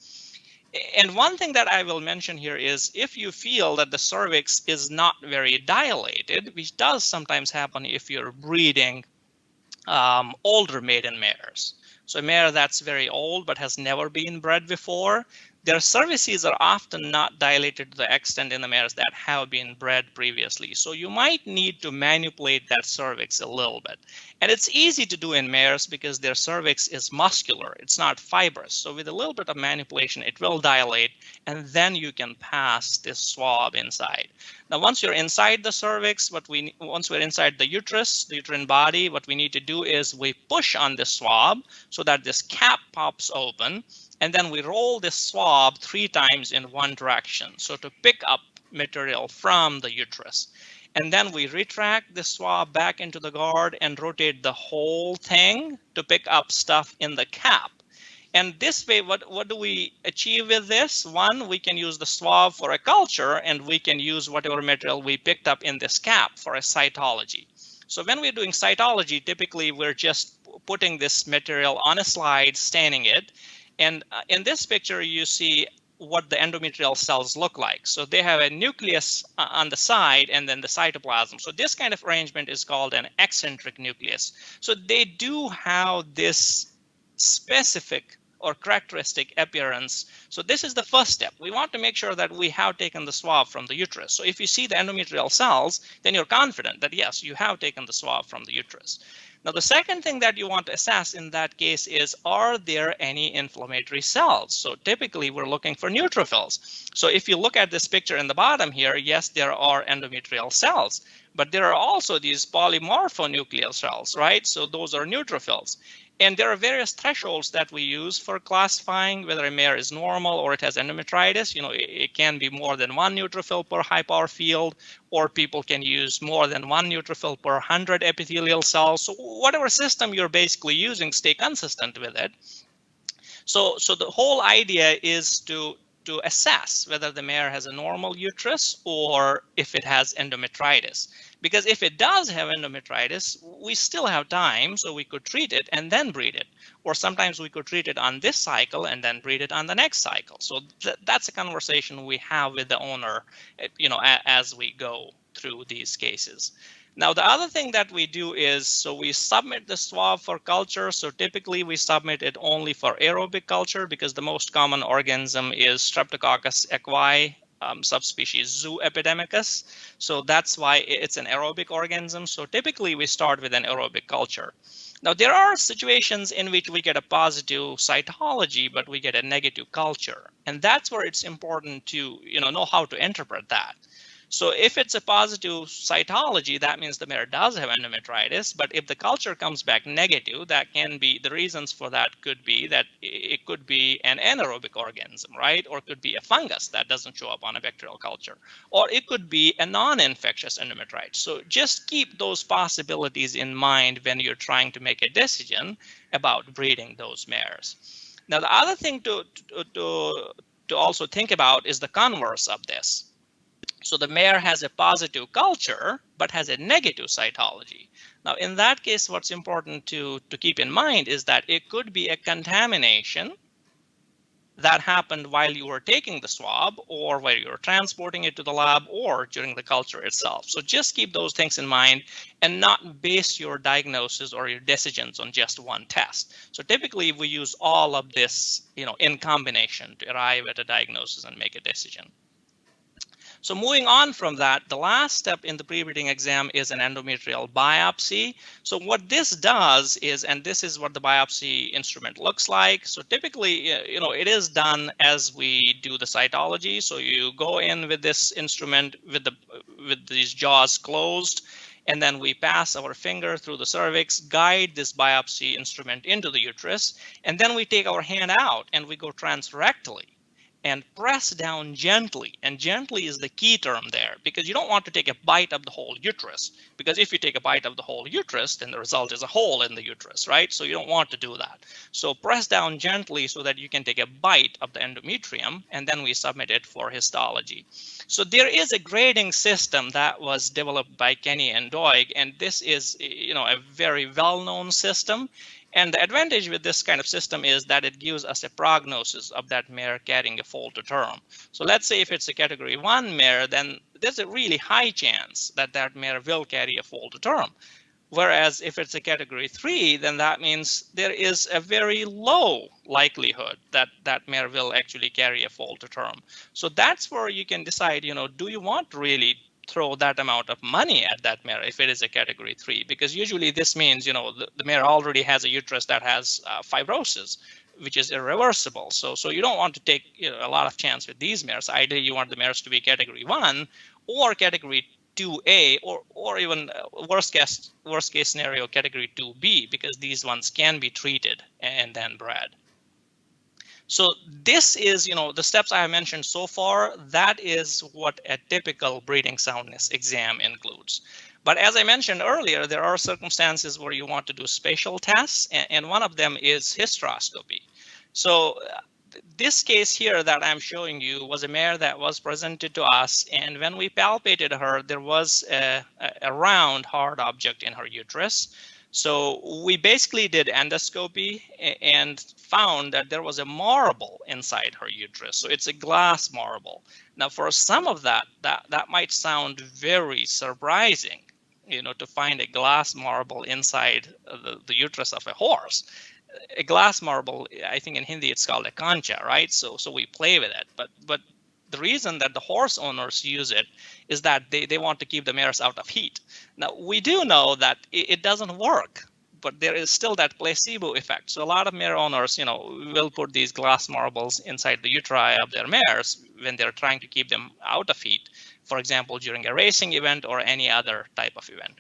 And one thing that I will mention here is if you feel that the cervix is not very dilated, which does sometimes happen if you're breeding older maiden mares. So a mare that's very old but has never been bred before, their cervices are often not dilated to the extent in the mares that have been bred previously. So you might need to manipulate that cervix a little bit. And it's easy to do in mares because their cervix is muscular. It's not fibrous. So with a little bit of manipulation, it will dilate, and then you can pass this swab inside. Now, once you're inside the cervix, once we're inside the uterus, the uterine body, what we need to do is we push on this swab so that this cap pops open, and then we roll this swab 3 times in one direction, so to pick up material from the uterus. And then we retract the swab back into the guard and rotate the whole thing to pick up stuff in the cap. And this way, what do we achieve with this? One, we can use the swab for a culture, and we can use whatever material we picked up in this cap for a cytology. So when we're doing cytology, typically we're just putting this material on a slide, staining it. And in this picture, you see what the endometrial cells look like. So they have a nucleus on the side and then the cytoplasm. So this kind of arrangement is called an eccentric nucleus. So they do have this specific or characteristic appearance. So this is the first step. We want to make sure that we have taken the swab from the uterus. So if you see the endometrial cells, then you're confident that yes, you have taken the swab from the uterus. Now, the second thing that you want to assess in that case is, are there any inflammatory cells? So typically we're looking for neutrophils. So if you look at this picture in the bottom here, yes, there are endometrial cells, but there are also these polymorphonuclear cells, right? So those are neutrophils. And there are various thresholds that we use for classifying whether a mare is normal or it has endometritis. You know, it can be more than 1 neutrophil per high power field, or people can use more than 1 neutrophil per 100 epithelial cells. So whatever system you're basically using, stay consistent with it. So the whole idea is to assess whether the mare has a normal uterus or if it has endometritis. Because if it does have endometritis, we still have time, so we could treat it and then breed it. Or sometimes we could treat it on this cycle and then breed it on the next cycle. So that's a conversation we have with the owner, you know, as we go through these cases. Now, the other thing that we do is, so we submit the swab for culture. So typically we submit it only for aerobic culture because the most common organism is Streptococcus equi subspecies Zoo epidemicus. So that's why it's an aerobic organism. So typically we start with an aerobic culture. Now there are situations in which we get a positive cytology, but we get a negative culture. And that's where it's important to know how to interpret that. So if it's a positive cytology, that means the mare does have endometritis. But if the culture comes back negative, that can be, the reasons for that could be that it could be an anaerobic organism, right? Or it could be a fungus that doesn't show up on a bacterial culture. Or it could be a non-infectious endometritis. So just keep those possibilities in mind when you're trying to make a decision about breeding those mares. Now, the other thing to also think about is the converse of this. So the mare has a positive culture, but has a negative cytology. Now, in that case, what's important to keep in mind is that it could be a contamination that happened while you were taking the swab, or while you were transporting it to the lab, or during the culture itself. So just keep those things in mind and not base your diagnosis or your decisions on just one test. So typically we use all of this, in combination to arrive at a diagnosis and make a decision. So moving on from that, the last step in the pre-breeding exam is an endometrial biopsy. So what this does is, and this is what the biopsy instrument looks like. So typically, it is done as we do the cytology. So you go in with this instrument with these jaws closed, and then we pass our finger through the cervix, guide this biopsy instrument into the uterus, and then we take our hand out and we go transrectally and press down gently. And gently is the key term there, because you don't want to take a bite of the whole uterus, because if you take a bite of the whole uterus, then the result is a hole in the uterus, right? So you don't want to do that. So press down gently so that you can take a bite of the endometrium, and then we submit it for histology. So there is a grading system that was developed by Kenny and Doig, and this is a very well-known system. And the advantage with this kind of system is that it gives us a prognosis of that mare carrying a foal to term. So let's say if it's a category 1 mare, then there's a really high chance that that mare will carry a foal to term. Whereas if it's a category 3, then that means there is a very low likelihood that that mare will actually carry a foal to term. So that's where you can decide, do you want to really throw that amount of money at that mare if it is a category 3, because usually this means the mare already has a uterus that has fibrosis, which is irreversible. So you don't want to take a lot of chance with these mares. Ideally, you want the mares to be category 1 or category 2A, or even worst case scenario category 2B, because these ones can be treated and then bred. So this is, the steps I have mentioned so far, that is what a typical breeding soundness exam includes. But as I mentioned earlier, there are circumstances where you want to do spatial tests, and one of them is hysteroscopy. So this case here that I'm showing you was a mare that was presented to us, and when we palpated her, there was a round hard object in her uterus. So we basically did endoscopy and found that there was a marble inside her uterus. So it's a glass marble. Now, for some of that might sound very surprising, to find a glass marble inside the uterus of a horse. A glass marble, I think in Hindi it's called a concha, right? So we play with it, but the reason that the horse owners use it is that they want to keep the mares out of heat. Now, we do know that it doesn't work, but there is still that placebo effect. So a lot of mare owners, will put these glass marbles inside the uteri of their mares when they're trying to keep them out of heat, for example, during a racing event or any other type of event.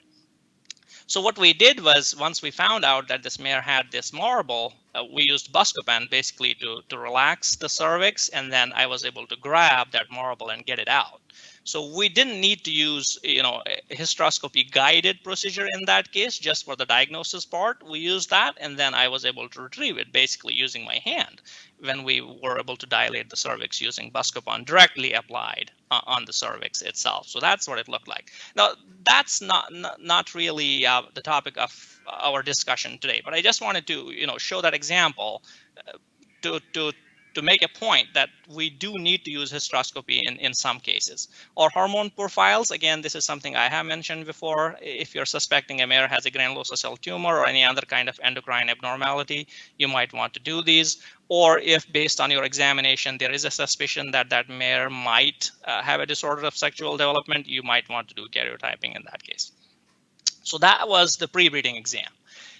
So what we did was, once we found out that this mare had this marble, we used Buscopan basically to relax the cervix, and then I was able to grab that marble and get it out. So we didn't need to use, a hysteroscopy guided procedure in that case, just for the diagnosis part. We used that, and then I was able to retrieve it basically using my hand when we were able to dilate the cervix using Buscopan directly applied on the cervix itself. So that's what it looked like. Now, that's not really the topic of our discussion today, but I just wanted to, show that example to to make a point that we do need to use hysteroscopy in some cases. Or hormone profiles, again, this is something I have mentioned before. If you're suspecting a mare has a granulosa cell tumor or any other kind of endocrine abnormality, you might want to do these. Or if based on your examination, there is a suspicion that that mare might have a disorder of sexual development, you might want to do karyotyping in that case. So that was the pre-breeding exam.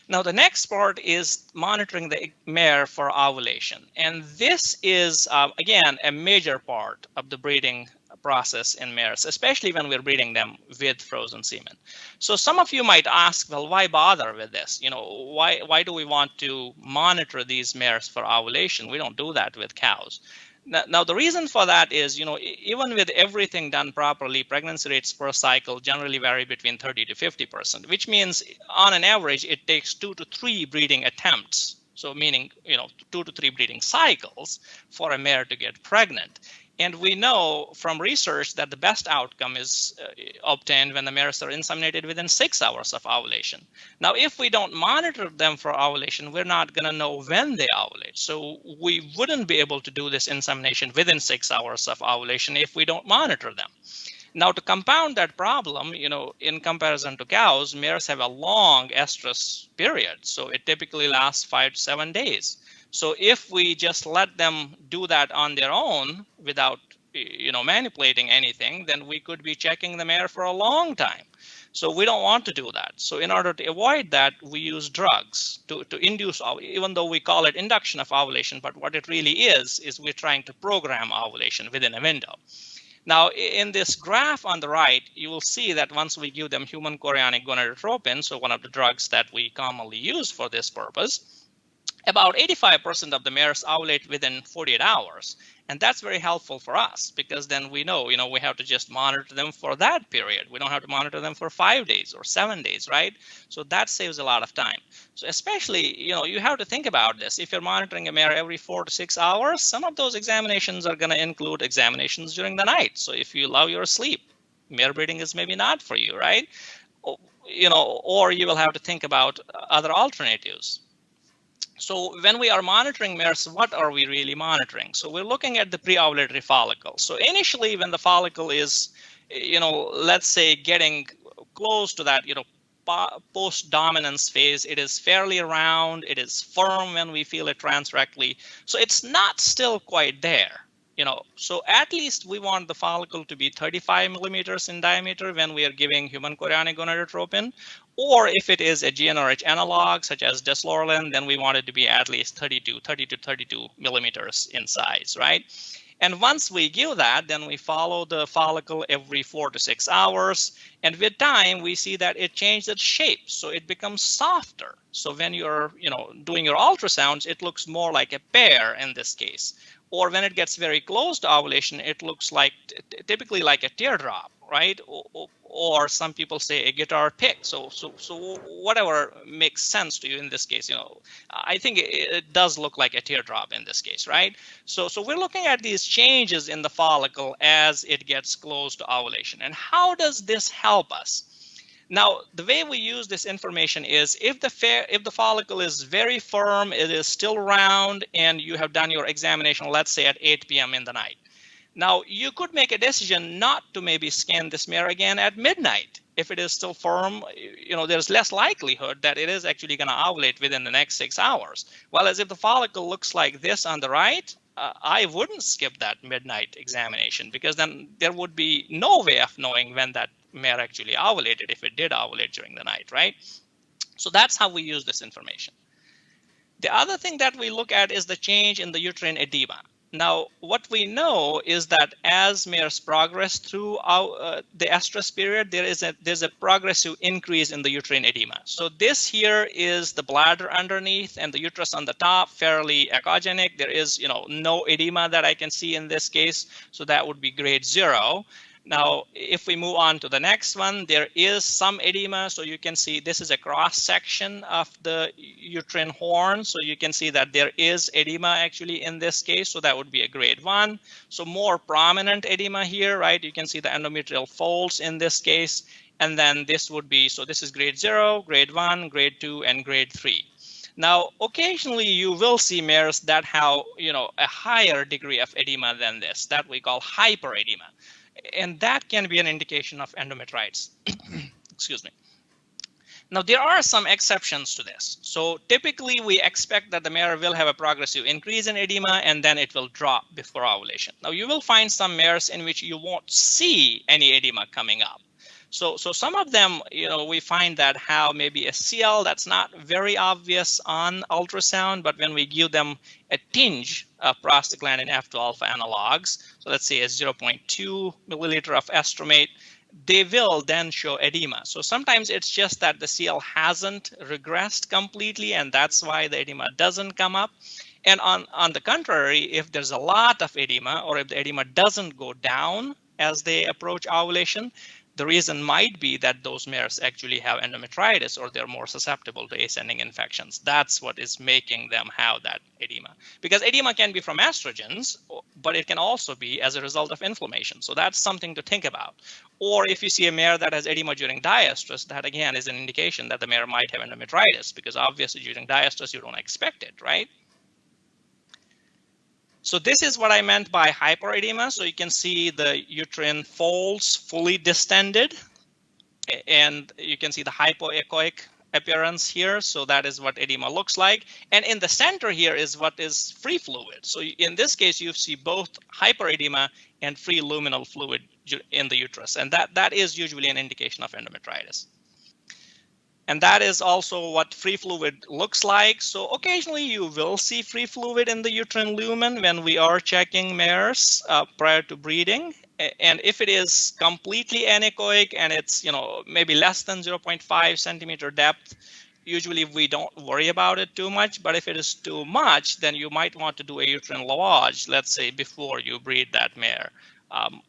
Now, the next part is monitoring the mare for ovulation. And this is, again, a major part of the breeding process in mares, especially when we're breeding them with frozen semen. So some of you might ask, well, why bother with this? You know, why do we want to monitor these mares for ovulation? We don't do that with cows. Now, the reason for that is, you know, even with everything done properly, pregnancy rates per cycle generally vary between 30 to 50%, which means on an average, it takes 2 to 3 breeding attempts. So meaning, you know, 2 to 3 breeding cycles for a mare to get pregnant. And we know from research that the best outcome is obtained when the mares are inseminated within 6 hours of ovulation. Now, if we don't monitor them for ovulation, we're not going to know when they ovulate. So we wouldn't be able to do this insemination within 6 hours of ovulation if we don't monitor them. Now, to compound that problem, you know, in comparison to cows, mares have a long estrus period. So it typically lasts 5 to 7 days. So if we just let them do that on their own without, you know, manipulating anything, then we could be checking the mare for a long time. So we don't want to do that. So in order to avoid that, we use drugs to induce, even though we call it induction of ovulation, but what it really is we're trying to program ovulation within a window. Now, in this graph on the right, you will see that once we give them human chorionic gonadotropin, so one of the drugs that we commonly use for this purpose, about 85% of the mares ovulate within 48 hours. And that's very helpful for us because then we know, we have to just monitor them for that period. We don't have to monitor them for 5 days or 7 days, right? So that saves a lot of time. So especially, you have to think about this. If you're monitoring a mare every 4 to 6 hours, some of those examinations are going to include examinations during the night. So if you love your sleep, mare breeding is maybe not for you, right? Or you will have to think about other alternatives. So when we are monitoring mares, what are we really monitoring? So we're looking at the pre-ovulatory follicle. So initially when the follicle is, let's say getting close to that, post-dominance phase, it is fairly round, it is firm when we feel it transrectally. So it's not still quite there. So at least we want the follicle to be 35 millimeters in diameter when we are giving human chorionic gonadotropin, or if it is a GnRH analog such as deslorelin, then we want it to be at least 30 to 32 millimeters in size, right? And once we give that, then we follow the follicle every 4 to 6 hours. And with time, we see that it changes its shape. So it becomes softer. So when you're, doing your ultrasounds, it looks more like a pear in this case. Or when it gets very close to ovulation, it looks like typically like a teardrop, right? Or some people say a guitar pick. So whatever makes sense to you in this case, I think it does look like a teardrop in this case, right? So we're looking at these changes in the follicle as it gets close to ovulation. And how does this help us? Now, the way we use this information is if the follicle is very firm, it is still round, and you have done your examination, let's say at 8 p.m. in the night. Now, you could make a decision not to maybe scan this mare again at midnight. If it is still firm, there's less likelihood that it is actually going to ovulate within the next 6 hours. Whereas if the follicle looks like this on the right, I wouldn't skip that midnight examination because then there would be no way of knowing when that mare actually ovulated if it did ovulate during the night, right? So that's how we use this information. The other thing that we look at is the change in the uterine edema. Now, what we know is that as mares progress through the estrus period, there's a progressive increase in the uterine edema. So this here is the bladder underneath and the uterus on the top, fairly echogenic. There is, no edema that I can see in this case. So that would be grade 0. Now, if we move on to the next one, there is some edema. So you can see this is a cross section of the uterine horn. So you can see that there is edema actually in this case. So that would be a grade 1. So more prominent edema here, right? You can see the endometrial folds in this case. And then this would be, so this is grade 0, grade 1, grade 2, and grade 3. Now, occasionally you will see mares that have, a higher degree of edema than this, that we call hyperedema. And that can be an indication of endometritis. Excuse me. Now, there are some exceptions to this. So typically we expect that the mare will have a progressive increase in edema and then it will drop before ovulation. Now, you will find some mares in which you won't see any edema coming up. So some of them, we find that have maybe a CL that's not very obvious on ultrasound, but when we give them a tinge of prostaglandin F2 alpha analogs, so let's say a 0.2 milliliter of estromate, they will then show edema. So sometimes it's just that the CL hasn't regressed completely, and that's why the edema doesn't come up. And on the contrary, if there's a lot of edema, or if the edema doesn't go down as they approach ovulation, the reason might be that those mares actually have endometritis, or they're more susceptible to ascending infections. That's what is making them have that edema. Because edema can be from estrogens, but it can also be as a result of inflammation. So that's something to think about. Or if you see a mare that has edema during diastrus, that again is an indication that the mare might have endometritis, because obviously during diastrus you don't expect it, right? So this is what I meant by hyperedema. So you can see the uterine folds fully distended, and you can see the hypoechoic appearance here. So that is what edema looks like. And in the center here is what is free fluid. So in this case, you see both hyperedema and free luminal fluid in the uterus. And that is usually an indication of endometritis. And that is also what free fluid looks like. So occasionally you will see free fluid in the uterine lumen when we are checking mares prior to breeding. And if it is completely anechoic and it's maybe less than 0.5 centimeter depth, usually we don't worry about it too much. But if it is too much, then you might want to do a uterine lavage, let's say, before you breed that mare.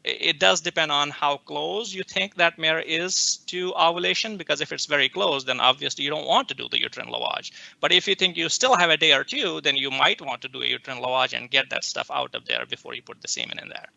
It does depend on how close you think that mare is to ovulation, because if it's very close, then obviously you don't want to do the uterine lavage. But if you think you still have a day or two, then you might want to do a uterine lavage and get that stuff out of there before you put the semen in there.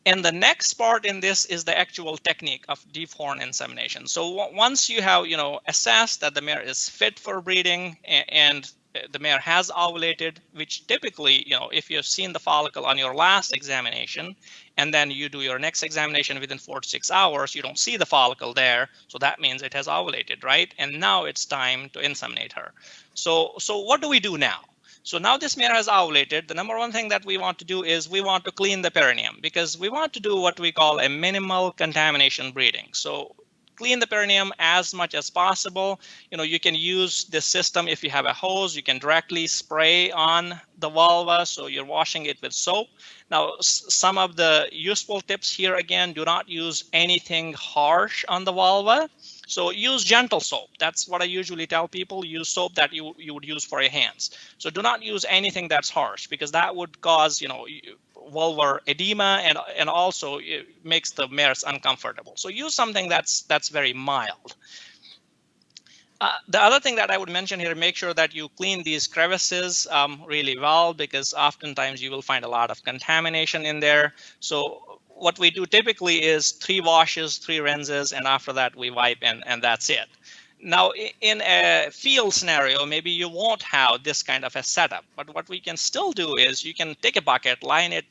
And the next part in this is the actual technique of deep horn insemination. So once you have, assessed that the mare is fit for breeding and the mare has ovulated, which typically, if you've seen the follicle on your last examination, and then you do your next examination within 4 to 6 hours, you don't see the follicle there. So that means it has ovulated, right? And now it's time to inseminate her. So what do we do now? So now this mare has ovulated. The number one thing that we want to do is we want to clean the perineum, because we want to do what we call a minimal contamination breeding. So clean the perineum as much as possible. You can use this system. If you have a hose, you can directly spray on the vulva, so you're washing it with soap. Now, some of the useful tips here, again, do not use anything harsh on the vulva. So use gentle soap. That's what I usually tell people. Use soap that you would use for your hands. So do not use anything that's harsh, because that would cause, vulvar edema, and also it makes the mares uncomfortable. So use something that's very mild. The other thing that I would mention here, make sure that you clean these crevices really well, because oftentimes you will find a lot of contamination in there. So what we do typically is 3 washes, 3 rinses, and after that we wipe, and that's it. Now, in a field scenario, maybe you won't have this kind of a setup, but what we can still do is you can take a bucket, line it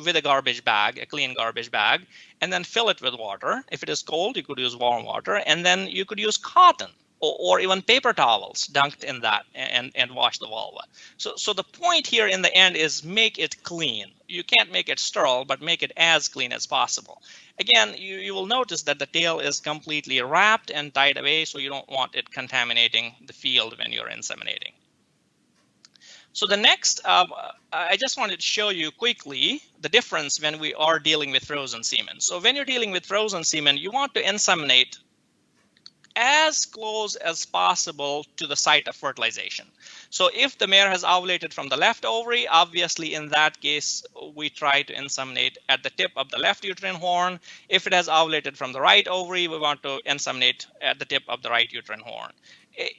with a garbage bag, a clean garbage bag, and then fill it with water. If it is cold, you could use warm water, and then you could use cotton or even paper towels dunked in that and wash the vulva. So the point here in the end is make it clean. You can't make it sterile, but make it as clean as possible. Again, you will notice that the tail is completely wrapped and tied away, so you don't want it contaminating the field when you're inseminating. So the next, I just wanted to show you quickly the difference when we are dealing with frozen semen. So when you're dealing with frozen semen, you want to inseminate as close as possible to the site of fertilization. So if the mare has ovulated from the left ovary, obviously in that case, we try to inseminate at the tip of the left uterine horn. If it has ovulated from the right ovary, we want to inseminate at the tip of the right uterine horn.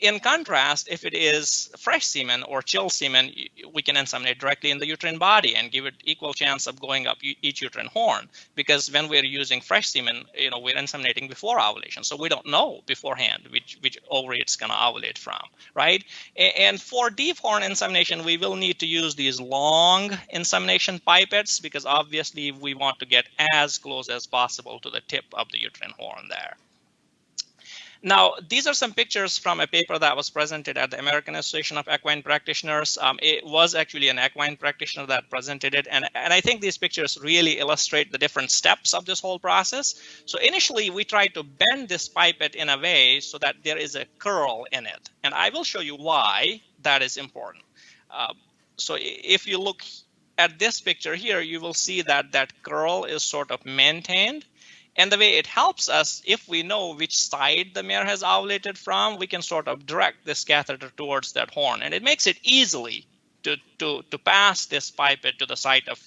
In contrast, if it is fresh semen or chill semen, we can inseminate directly in the uterine body and give it equal chance of going up each uterine horn. Because when we're using fresh semen, we're inseminating before ovulation, so we don't know beforehand which ovary it's going to ovulate from, right? And for deep horn insemination, we will need to use these long insemination pipettes because obviously we want to get as close as possible to the tip of the uterine horn there. Now, these are some pictures from a paper that was presented at the American Association of Equine Practitioners. It was actually an equine practitioner that presented it. And I think these pictures really illustrate the different steps of this whole process. So initially, we tried to bend this pipette in a way so that there is a curl in it. And I will show you why that is important. So if you look at this picture here, you will see that that curl is sort of maintained. And the way it helps us, if we know which side the mare has ovulated from, we can sort of direct this catheter towards that horn. And it makes it easily to pass this pipette to the site of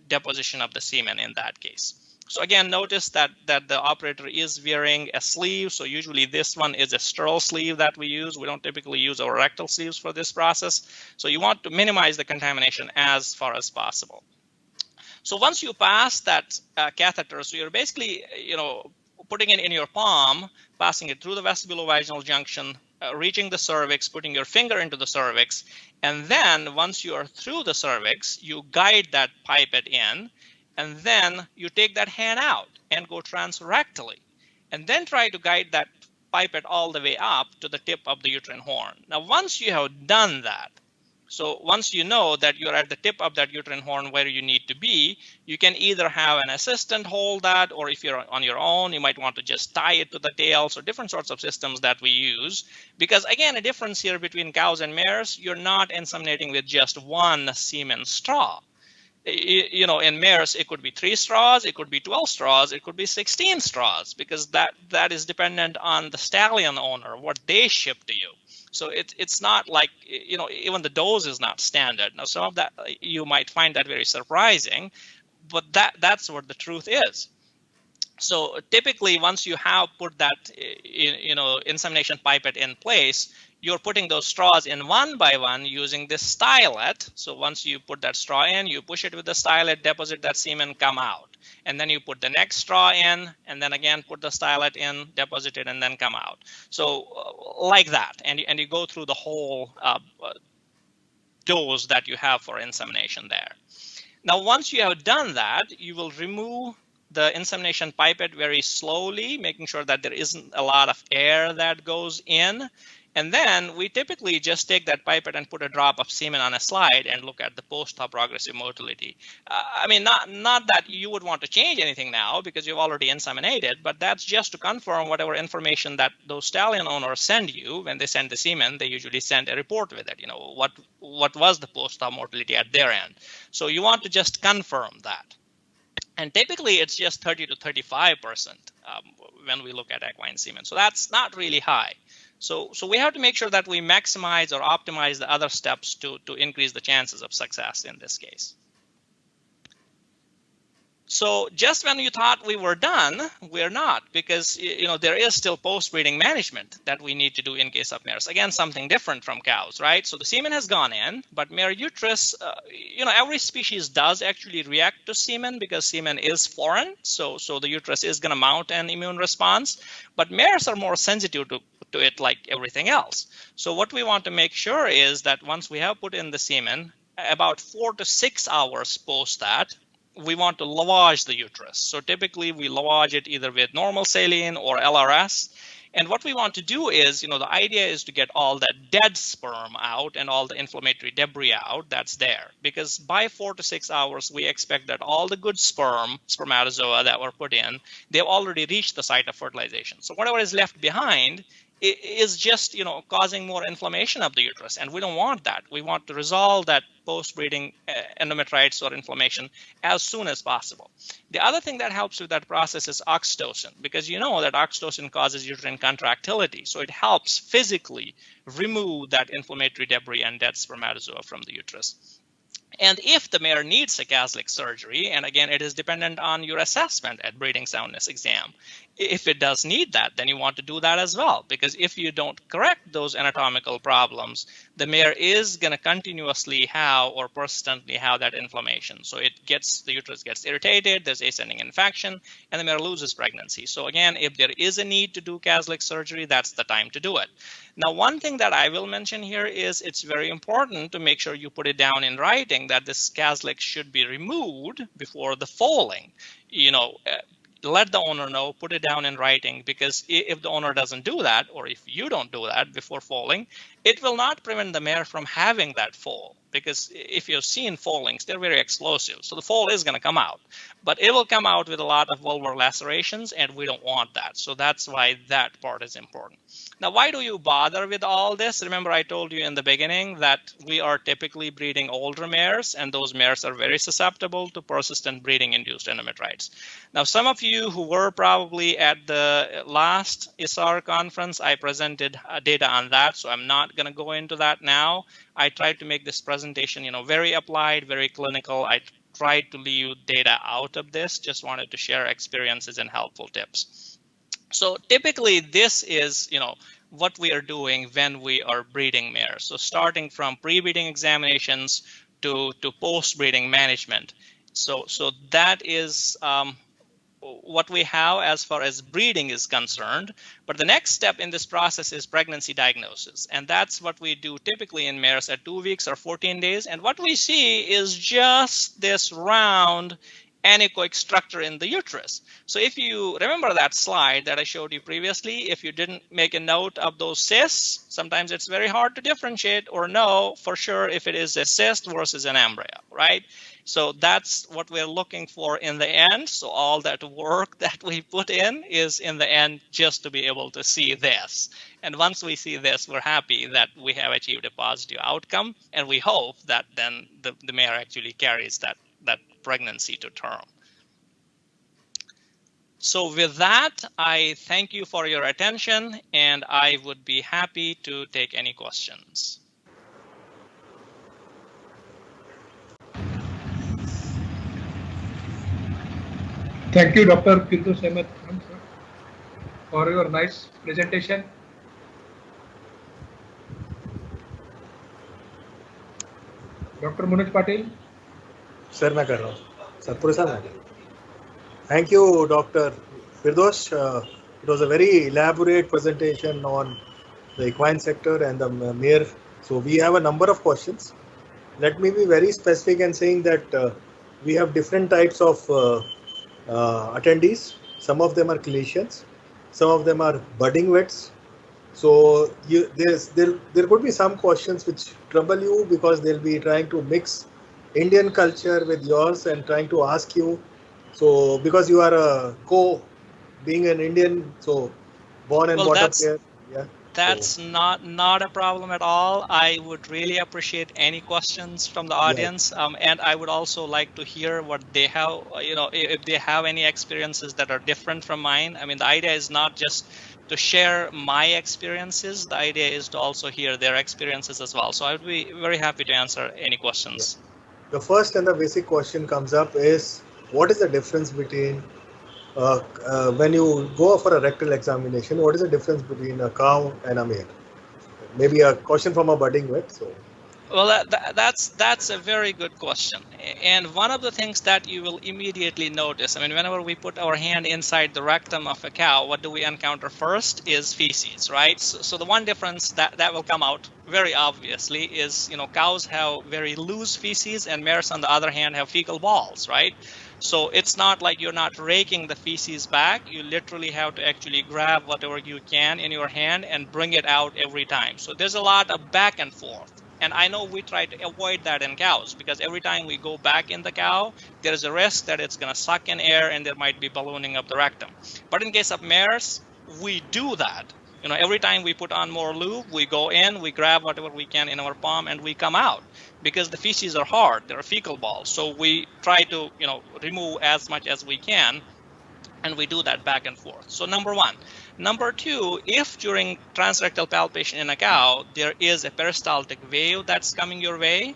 deposition of the semen in that case. So again, notice that the operator is wearing a sleeve. So usually this one is a sterile sleeve that we use. We don't typically use our rectal sleeves for this process. So you want to minimize the contamination as far as possible. So once you pass that catheter, so you're basically, putting it in your palm, passing it through the vestibulovaginal junction, reaching the cervix, putting your finger into the cervix, and then once you are through the cervix, you guide that pipette in, and then you take that hand out and go transrectally, and then try to guide that pipette all the way up to the tip of the uterine horn. Now, once you have done that, so once you know that you're at the tip of that uterine horn where you need to be, you can either have an assistant hold that, or if you're on your own, you might want to just tie it to the tail. So different sorts of systems that we use. Because again, a difference here between cows and mares, you're not inseminating with just one semen straw. In mares, it could be 3 straws, it could be 12 straws, it could be 16 straws, because that is dependent on the stallion owner, what they ship to you. So it's not like, even the dose is not standard. Now, some of that, you might find that very surprising, but that's what the truth is. So typically, once you have put that, insemination pipette in place, you're putting those straws in one by one using this stylet. So once you put that straw in, you push it with the stylet, deposit that semen, come out. And then you put the next straw in, and then again put the stylet in, deposit it, and then come out. So like that, and you go through the whole dose that you have for insemination there. Now, once you have done that, you will remove the insemination pipette very slowly, making sure that there isn't a lot of air that goes in. And then we typically just take that pipette and put a drop of semen on a slide and look at the post-op progressive motility. Not that you would want to change anything now because you've already inseminated, but that's just to confirm whatever information that those stallion owners send you. When they send the semen, they usually send a report with it. What was the post-op mortality at their end? So you want to just confirm that. And typically it's just 30 to 35% when we look at equine semen. So that's not really high. So we have to make sure that we maximize or optimize the other steps to increase the chances of success in this case. So just when you thought we were done, we're not, because there is still post-breeding management that we need to do in case of mares. Again, something different from cows, right? So the semen has gone in, but mare uterus, every species does actually react to semen because semen is foreign. So the uterus is going to mount an immune response, but mares are more sensitive to it like everything else. So what we want to make sure is that once we have put in the semen, about 4 to 6 hours post that, we want to lavage the uterus. So typically we lavage it either with normal saline or LRS. And what we want to do is, the idea is to get all that dead sperm out and all the inflammatory debris out that's there. Because by 4 to 6 hours, we expect that all the good spermatozoa that were put in, they've already reached the site of fertilization. So whatever is left behind is just, causing more inflammation of the uterus. And we don't want that. We want to resolve that post-breeding endometritis or inflammation as soon as possible. The other thing that helps with that process is oxytocin, because you know that oxytocin causes uterine contractility. So it helps physically remove that inflammatory debris and dead spermatozoa from the uterus. And if the mare needs a Kaslik surgery, and again, it is dependent on your assessment at breeding soundness exam. If it does need that, then you want to do that as well, because if you don't correct those anatomical problems, the mare is going to continuously have or persistently have that inflammation. So the uterus gets irritated, there's ascending infection, and the mare loses pregnancy. So again, if there is a need to do Kaslik surgery, that's the time to do it. Now, one thing that I will mention here is it's very important to make sure you put it down in writing that this Kaslik should be removed before the foaling. Let the owner know, put it down in writing, because if the owner doesn't do that, or if you don't do that before foaling, it will not prevent the mare from having that foal. Because if you've seen foalings, they're very explosive. So the foal is going to come out, but it will come out with a lot of vulvar lacerations, and we don't want that. So that's why that part is important. Now, why do you bother with all this? Remember, I told you in the beginning that we are typically breeding older mares, and those mares are very susceptible to persistent breeding-induced endometritis. Now, some of you who were probably at the last ISSAR conference, I presented data on that, so I'm not going to go into that now. I tried to make this presentation, very applied, very clinical. I tried to leave data out of this, just wanted to share experiences and helpful tips. So typically this is, what we are doing when we are breeding mares. So starting from pre-breeding examinations to post-breeding management. So that is what we have as far as breeding is concerned. But the next step in this process is pregnancy diagnosis. And that's what we do typically in mares at 2 weeks or 14 days. And what we see is just this round anechoic structure in the uterus. So if you remember that slide that I showed you previously, if you didn't make a note of those cysts, sometimes it's very hard to differentiate or know for sure if it is a cyst versus an embryo, right? So that's what we're looking for in the end. So all that work that we put in is in the end just to be able to see this. And once we see this, we're happy that we have achieved a positive outcome. And we hope that then the mare actually carries that pregnancy to term. So with that, I thank you for your attention, and I would be happy to take any questions. Thank you, Dr. Firdous Ahmad Khan, sir, for your nice presentation. Dr. Manoj Patil. Sir, मैं कर रहा हूँ. Sir, पूरे साल में. Thank you, Dr. Firdous. It was a very elaborate presentation on the equine sector and the mare. So we have a number of questions. Let me be very specific in saying that we have different types of attendees. Some of them are clinicians, some of them are budding vets. So there could be some questions which trouble you because they'll be trying to mix Indian culture with yours and trying to ask you. So because you are being an Indian, so born and brought up here. Yeah. That's not a problem at all. I would really appreciate any questions from the audience, and I would also like to hear what they have. If they have any experiences that are different from mine. I mean, the idea is not just to share my experiences. The idea is to also hear their experiences as well. So I would be very happy to answer any questions. Yeah. The first and the basic question comes up is, what is the difference between when you go for a rectal examination, what is the difference between a cow and a mare? Maybe a question from a budding vet. So, well, that's a very good question. And one of the things that you will immediately notice, I mean, whenever we put our hand inside the rectum of a cow, what do we encounter first is feces, right? So the one difference that will come out very obviously is, cows have very loose feces and mares, on the other hand, have fecal balls, right? So it's not like you're not raking the feces back. You literally have to actually grab whatever you can in your hand and bring it out every time. So there's a lot of back and forth. And I know we try to avoid that in cows because every time we go back in the cow, there's a risk that it's going to suck in air and there might be ballooning of the rectum. But in case of mares, we do that. Every time we put on more lube, we go in, we grab whatever we can in our palm, and we come out because the feces are hard. They're fecal balls. So we try to, remove as much as we can, and we do that back and forth. So number one. Number two, if during transrectal palpation in a cow, there is a peristaltic wave that's coming your way,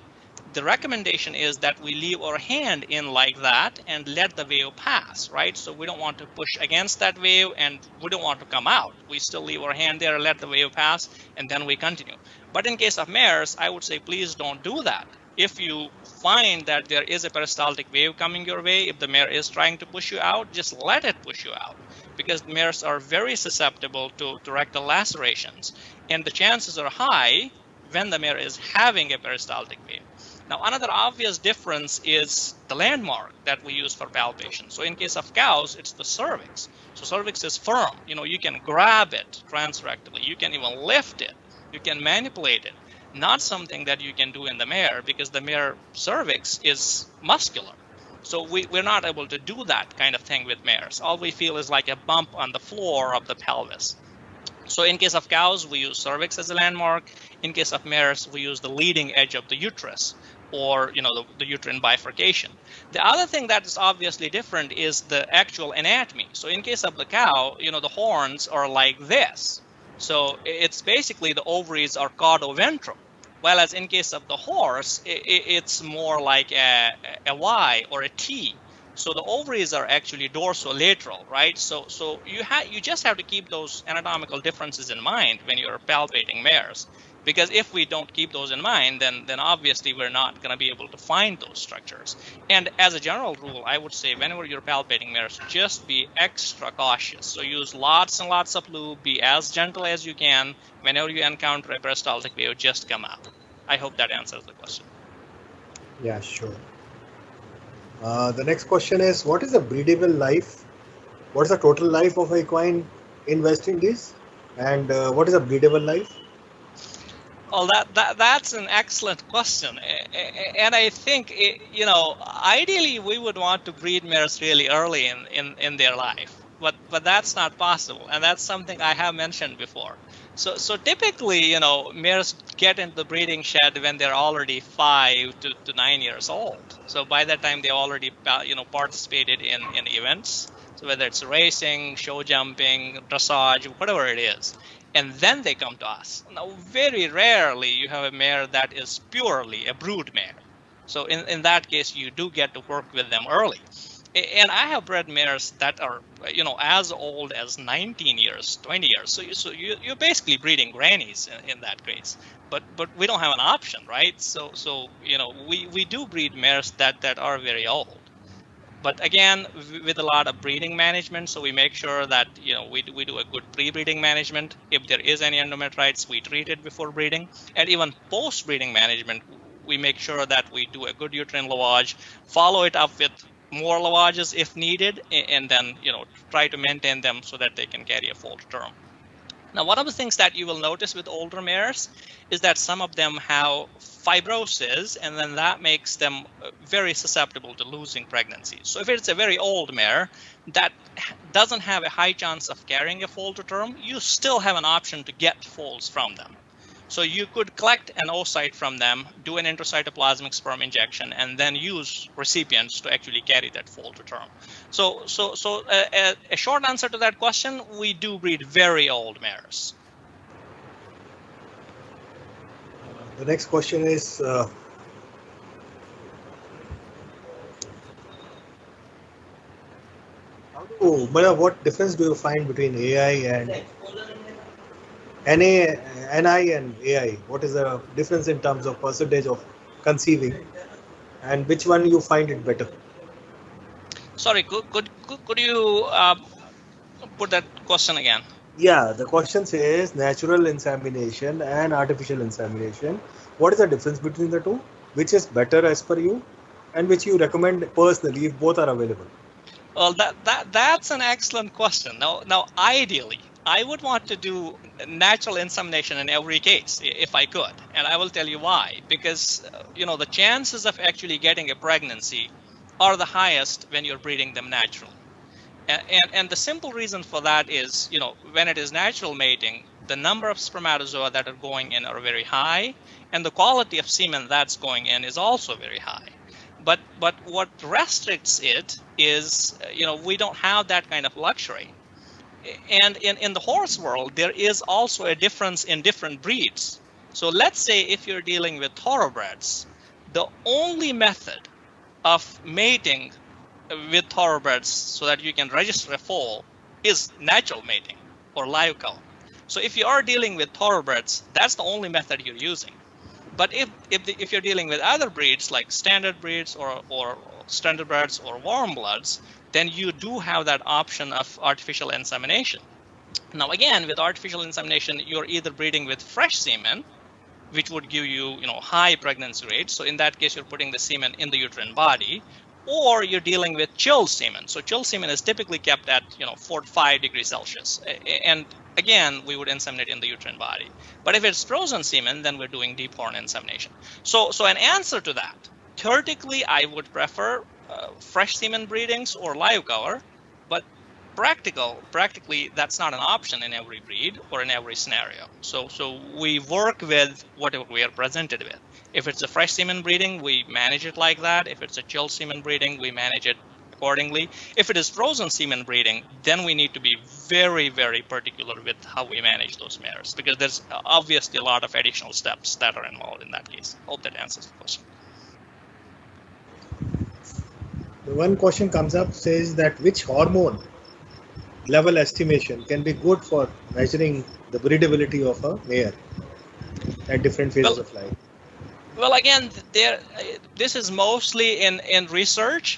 the recommendation is that we leave our hand in like that and let the wave pass, right? So we don't want to push against that wave and we don't want to come out. We still leave our hand there, let the wave pass, and then we continue. But in case of mares, I would say please don't do that. If you find that there is a peristaltic wave coming your way, if the mare is trying to push you out, just let it push you out, because mares are very susceptible to rectal lacerations, and the chances are high when the mare is having a peristaltic wave. Now, another obvious difference is the landmark that we use for palpation. So in case of cows, it's the cervix. So cervix is firm. You can grab it transrectally. You can even lift it. You can manipulate it. Not something that you can do in the mare, because the mare cervix is muscular. So we're not able to do that kind of thing with mares. All we feel is like a bump on the floor of the pelvis. So in case of cows, we use cervix as a landmark. In case of mares, we use the leading edge of the uterus, or the uterine bifurcation. The other thing that is obviously different is the actual anatomy. So in case of the cow, the horns are like this. So it's basically the ovaries are caudoventral. Whereas in case of the horse, it's more like a Y or a T. So the ovaries are actually dorsolateral, right? So you just have to keep those anatomical differences in mind when you're palpating mares, because if we don't keep those in mind, then obviously we're not going to be able to find those structures. And as a general rule, I would say whenever you're palpating mares, just be extra cautious. So use lots and lots of lube, be as gentle as you can. Whenever you encounter a peristaltic wave, just come out. I hope that answers the question. Yeah, sure. The next question is, what is the breedable life? What is the total life of equine in West Indies? And what is a breedable life? Well, that's an excellent question. And I think, ideally we would want to breed mares really early in their life. But that's not possible. And that's something I have mentioned before. So typically, mares get into the breeding shed when they're already 5 to 9 years old. So by that time, they already, participated in events. So whether it's racing, show jumping, dressage, whatever it is. And then they come to us. Now, very rarely you have a mare that is purely a brood mare. So in that case, you do get to work with them early. And I have bred mares that are, as old as 19 years, 20 years. So you're basically breeding grannies in that case. But we don't have an option, right? So we do breed mares that are very old. But again, with a lot of breeding management, so we make sure that we do a good pre-breeding management. If there is any endometritis, we treat it before breeding, and even post-breeding management, we make sure that we do a good uterine lavage, follow it up with more lavages if needed, and then try to maintain them so that they can carry a full term. Now, one of the things that you will notice with older mares is that some of them have fibrosis, and then that makes them very susceptible to losing pregnancies. So if it's a very old mare that doesn't have a high chance of carrying a foal to term, you still have an option to get foals from them. So you could collect an oocyte from them, do an intracytoplasmic sperm injection, and then use recipients to actually carry that foal to term. So a short answer to that question, we do breed very old mares. The next question is, what difference do you find between AI and NI and AI? What is the difference in terms of percentage of conceiving, and which one you find it better? Sorry, could you put that question again? Yeah, the question says natural insemination and artificial insemination. What is the difference between the two? Which is better as per you, and which you recommend personally if both are available? Well, that's an excellent question. Now, ideally, I would want to do natural insemination in every case if I could, and I will tell you why. Because the chances of actually getting a pregnancy are the highest when you're breeding them naturally. And the simple reason for that is, when it is natural mating, the number of spermatozoa that are going in are very high, and the quality of semen that's going in is also very high. But what restricts it is, we don't have that kind of luxury. And in the horse world, there is also a difference in different breeds. So let's say if you're dealing with thoroughbreds, the only method of mating with thoroughbreds so that you can register a foal is natural mating or live cow. So if you are dealing with thoroughbreds, that's the only method you're using. But if you're dealing with other breeds like standard breeds or standardbreds or warm bloods, then you do have that option of artificial insemination. Now again, with artificial insemination, you're either breeding with fresh semen, which would give you, high pregnancy rates. So in that case, you're putting the semen in the uterine body, or you're dealing with chilled semen. So chilled semen is typically kept at 4 to 5 degrees Celsius, and again, we would inseminate in the uterine body. But if it's frozen semen, then we're doing deep horn insemination. So an answer to that, theoretically, I would prefer fresh semen breedings or live cover, but practically that's not an option in every breed or in every scenario. So we work with whatever we are presented with. If it's a fresh semen breeding, we manage it like that. If it's a chilled semen breeding, we manage it accordingly. If it is frozen semen breeding, then we need to be very, very particular with how we manage those mares, because there's obviously a lot of additional steps that are involved in that case. Hope that answers the question. One question comes up, says that which hormone level estimation can be good for measuring the breedability of a mare at different phases of life? Well, again, this is mostly in research.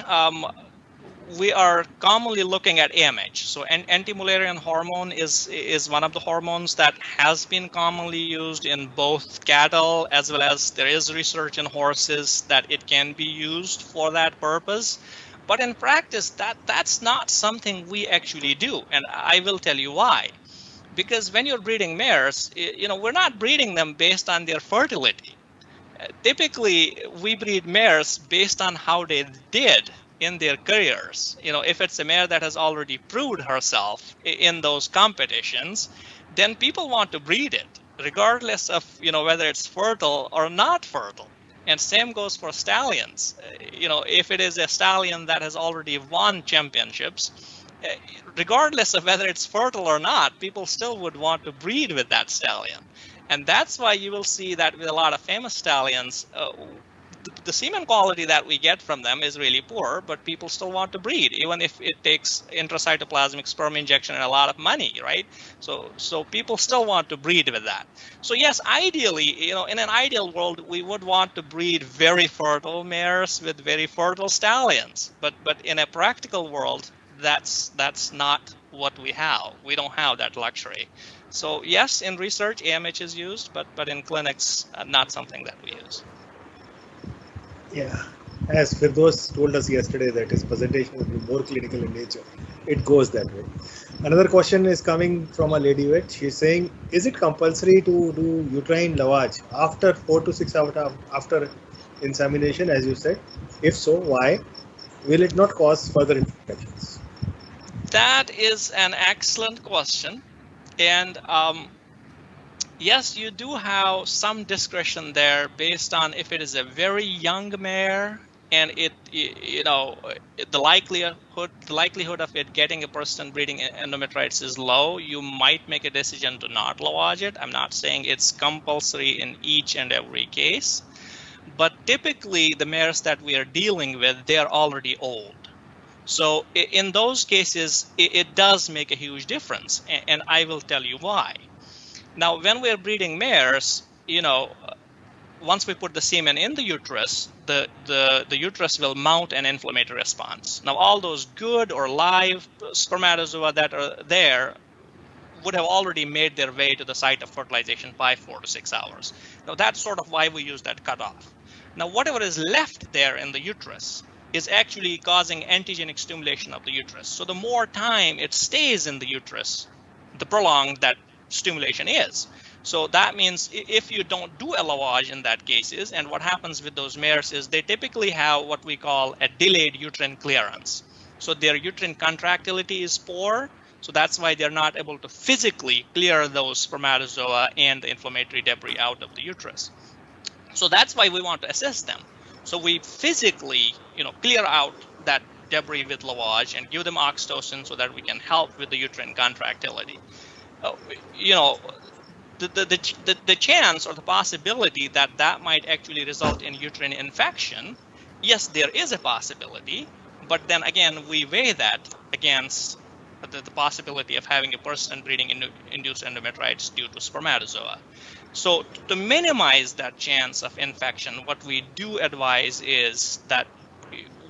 We are commonly looking at AMH. So anti-Mullerian hormone is one of the hormones that has been commonly used in both cattle, as well as there is research in horses that it can be used for that purpose. But in practice, that's not something we actually do, and I will tell you why. Because when you're breeding mares, we're not breeding them based on their fertility. Typically, we breed mares based on how they did in their careers. If it's a mare that has already proved herself in those competitions, then people want to breed it, regardless of whether it's fertile or not fertile. And same goes for stallions. If it is a stallion that has already won championships, regardless of whether it's fertile or not, people still would want to breed with that stallion. And that's why you will see that with a lot of famous stallions, the semen quality that we get from them is really poor, but people still want to breed, even if it takes intracytoplasmic sperm injection and a lot of money, right? So people still want to breed with that. So yes, ideally, in an ideal world, we would want to breed very fertile mares with very fertile stallions. But in a practical world, that's not what we have. We don't have that luxury. So yes, in research, AMH is used, but in clinics, not something that we use. Yeah, as Firdous told us yesterday that his presentation will be more clinical in nature. It goes that way. Another question is coming from a lady vet. She's saying, is it compulsory to do uterine lavage after 4 to 6 hours after insemination, as you said? If so, why? Will it not cause further infections? That is an excellent question. And yes, you do have some discretion there based on if it is a very young mare and the likelihood of it getting a persistent breeding endometritis is low, you might make a decision to not lavage it. I'm not saying it's compulsory in each and every case, but typically the mares that we are dealing with, they are already old. So in those cases, it does make a huge difference, and I will tell you why. Now, when we're breeding mares, once we put the semen in the uterus, the uterus will mount an inflammatory response. Now, all those good or live spermatozoa that are there would have already made their way to the site of fertilization by 4 to 6 hours. Now, that's sort of why we use that cutoff. Now, whatever is left there in the uterus is actually causing antigenic stimulation of the uterus. So the more time it stays in the uterus, the prolonged that stimulation is. So that means if you don't do a lavage in that cases, and what happens with those mares is they typically have what we call a delayed uterine clearance. So their uterine contractility is poor. So that's why they're not able to physically clear those spermatozoa and the inflammatory debris out of the uterus. So that's why we want to assist them. So we physically, clear out that debris with lavage and give them oxytocin so that we can help with the uterine contractility. the chance or the possibility that that might actually result in uterine infection, yes, there is a possibility, but then again, we weigh that against the possibility of having a person breeding induced endometritis due to spermatozoa. So to minimize that chance of infection, what we do advise is that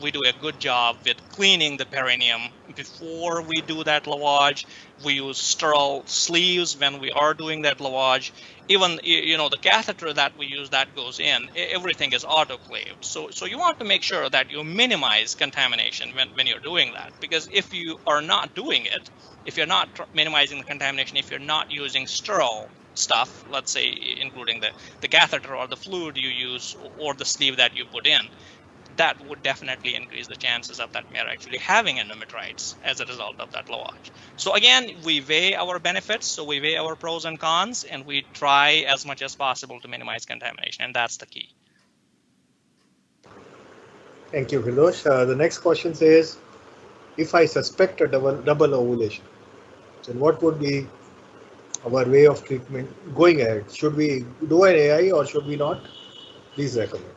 we do a good job with cleaning the perineum before we do that lavage. We use sterile sleeves when we are doing that lavage. Even the catheter that we use that goes in, everything is autoclaved. So you want to make sure that you minimize contamination when you're doing that, because if you are not doing it, if you're not minimizing the contamination, if you're not using sterile stuff, let's say including the catheter or the fluid you use or the sleeve that you put in, that would definitely increase the chances of that mare actually having endometritis as a result of that lavage. So again, we weigh our benefits, so we weigh our pros and cons, and we try as much as possible to minimize contamination, and that's the key. Thank you, Firdous. The next question says, if I suspect a double ovulation, then what would be our way of treatment going ahead? Should we do an AI or should we not? Please recommend.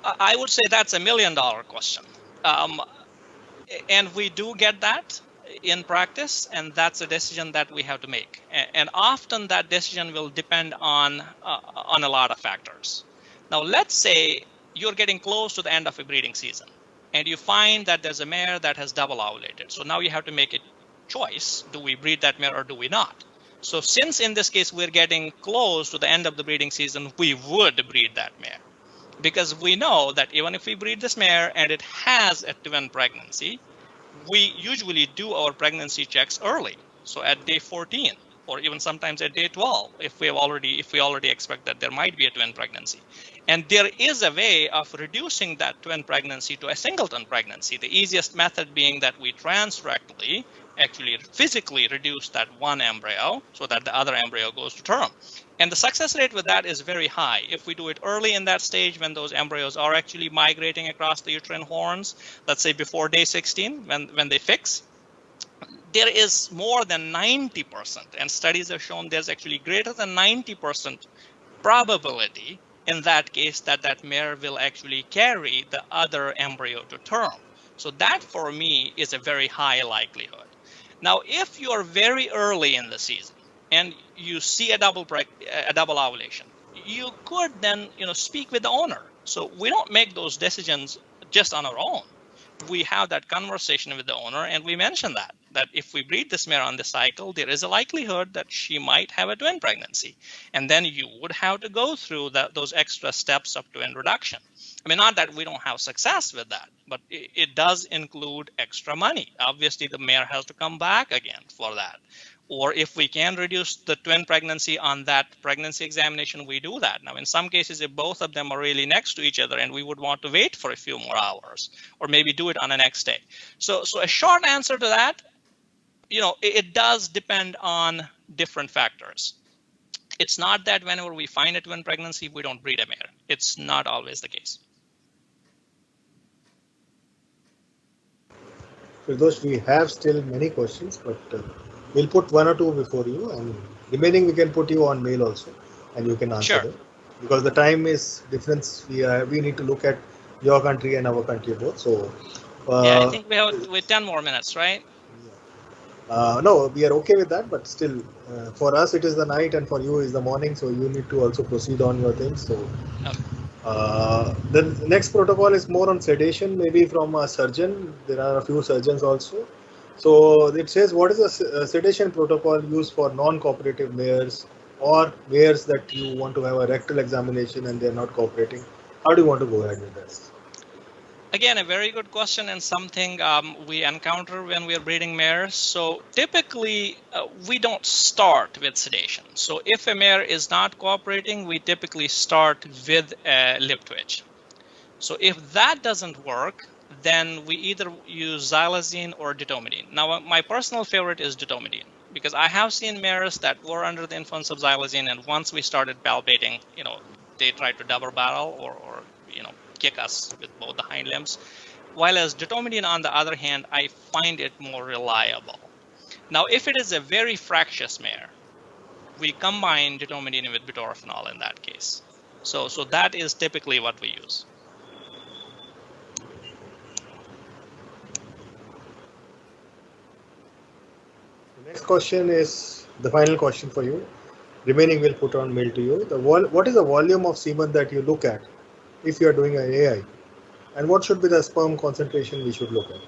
I would say that's $1 million question. And we do get that in practice, and that's a decision that we have to make. And often that decision will depend on a lot of factors. Now, let's say you're getting close to the end of a breeding season, and you find that there's a mare that has double ovulated. So now you have to make a choice. Do we breed that mare or do we not? So since in this case we're getting close to the end of the breeding season, we would breed that mare, because we know that even if we breed this mare and it has a twin pregnancy, we usually do our pregnancy checks early. So at day 14, or even sometimes at day 12, if we already expect that there might be a twin pregnancy. And there is a way of reducing that twin pregnancy to a singleton pregnancy. The easiest method being that we transrectally actually physically reduce that one embryo so that the other embryo goes to term. And the success rate with that is very high. If we do it early in that stage when those embryos are actually migrating across the uterine horns, let's say before day 16, when they fix, there is more than 90%, and studies have shown there's actually greater than 90% probability in that case that that mare will actually carry the other embryo to term. So that for me is a very high likelihood. Now, if you're very early in the season and you see a double ovulation, you could then speak with the owner. So we don't make those decisions just on our own. We have that conversation with the owner, and we mention that if we breed this mare on the cycle, there is a likelihood that she might have a twin pregnancy. And then you would have to go through those extra steps of twin reduction. I mean, not that we don't have success with that, but it does include extra money. Obviously, the mare has to come back again for that. Or if we can reduce the twin pregnancy on that pregnancy examination, we do that. Now, in some cases, if both of them are really next to each other and we would want to wait for a few more hours or maybe do it on the next day. So a short answer to that, it does depend on different factors. It's not that whenever we find a twin pregnancy, we don't breed a mare. It's not always the case. Firdous, we have still many questions, but we'll put one or two before you, and remaining we can put you on mail also, and you can answer them. Because the time is difference, we need to look at your country and our country both. So yeah, I think we have 10 more minutes, right? No, we are okay with that, but still, for us it is the night, and for you is the morning. So you need to also proceed on your things. So. Okay. The next protocol is more on sedation, maybe from a surgeon. There are a few surgeons also. So it says, what is the sedation protocol used for non-cooperative mares or mares that you want to have a rectal examination and they're not cooperating? How do you want to go ahead with this? Again, a very good question, and something we encounter when we are breeding mares. So typically, we don't start with sedation. So if a mare is not cooperating, we typically start with a lip twitch. So if that doesn't work, then we either use xylazine or ditomidine. Now, my personal favorite is ditomidine, because I have seen mares that were under the influence of xylazine, and once we started palpating, they tried to double barrel or kick us with both the hind limbs. While as ditomidine, on the other hand, I find it more reliable. Now, if it is a very fractious mare, we combine detomidine with butorphanol in that case. So that is typically what we use. The next question is the final question for you. Remaining we'll put on mail to you. What is the volume of semen that you look at if you are doing an AI? And what should be the sperm concentration we should look at?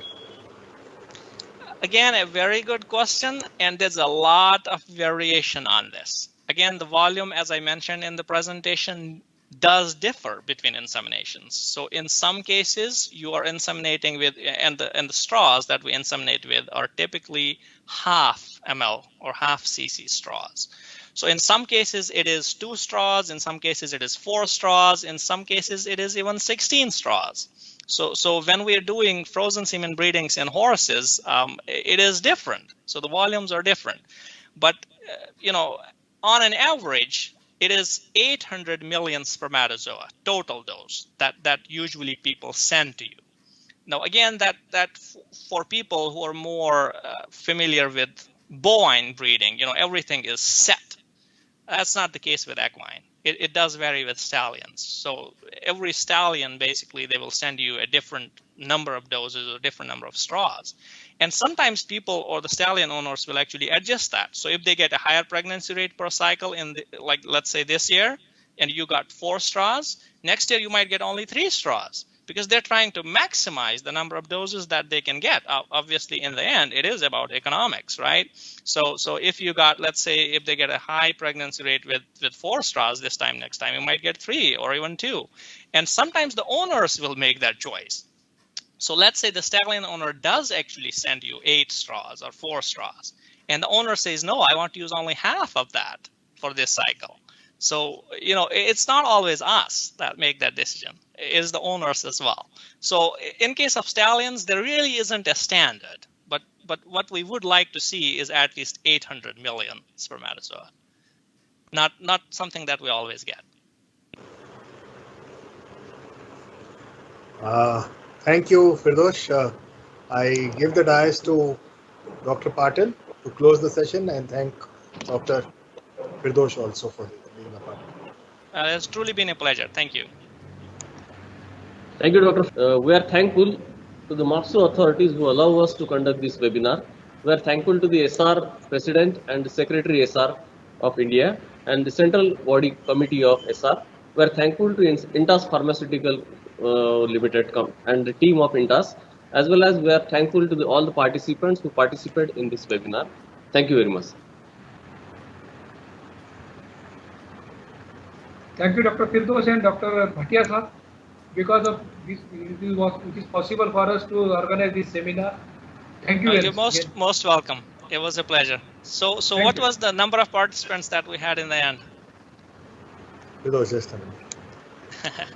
Again, a very good question, and there's a lot of variation on this. Again, the volume, as I mentioned in the presentation, does differ between inseminations. So in some cases, you are inseminating with, and the straws that we inseminate with are typically half ml or half cc straws. So in some cases, it is 2 straws. In some cases, it is 4 straws. In some cases, it is even 16 straws. So when we are doing frozen semen breedings in horses, it is different. So the volumes are different. But, on an average, it is 800 million spermatozoa, total dose, that usually people send to you. Now, again, that for people who are more familiar with bovine breeding, everything is set. That's not the case with equine. It does vary with stallions. So every stallion, basically, they will send you a different number of doses or different number of straws. And sometimes people or the stallion owners will actually adjust that. So if they get a higher pregnancy rate per cycle like let's say this year, and you got 4 straws, next year you might get only 3 straws, because they're trying to maximize the number of doses that they can get. Obviously, in the end, it is about economics, right? So if you got, let's say, if they get a high pregnancy rate with 4 straws this time, next time you might get 3 or even 2. And sometimes the owners will make that choice. So let's say the stallion owner does actually send you 8 straws or 4 straws, and the owner says, no, I want to use only half of that for this cycle. So, it's not always us that make that decision. It's the owners as well. So in case of stallions, there really isn't a standard. But what we would like to see is at least 800 million spermatozoa. Not something that we always get. Thank you, Firdous. I give the dais to Dr. Patil to close the session, and thank Dr. Firdous also for being a part. It's truly been a pleasure. Thank you. Thank you, Dr. We are thankful to the MAFSU authorities who allow us to conduct this webinar. We are thankful to the SR President and Secretary SR of India and the Central Body Committee of SR. We are thankful to INTAS Pharmaceutical Limited and the team of INTAS, as well as we are thankful to all the participants who participated in this webinar. Thank you very much. Thank you, Dr. Firdous and Dr. Bhatia sir. Because of this, it is possible for us to organize this seminar. Thank you. You're most welcome. It was a pleasure. So what was the number of participants that we had in the end? It was just a minute.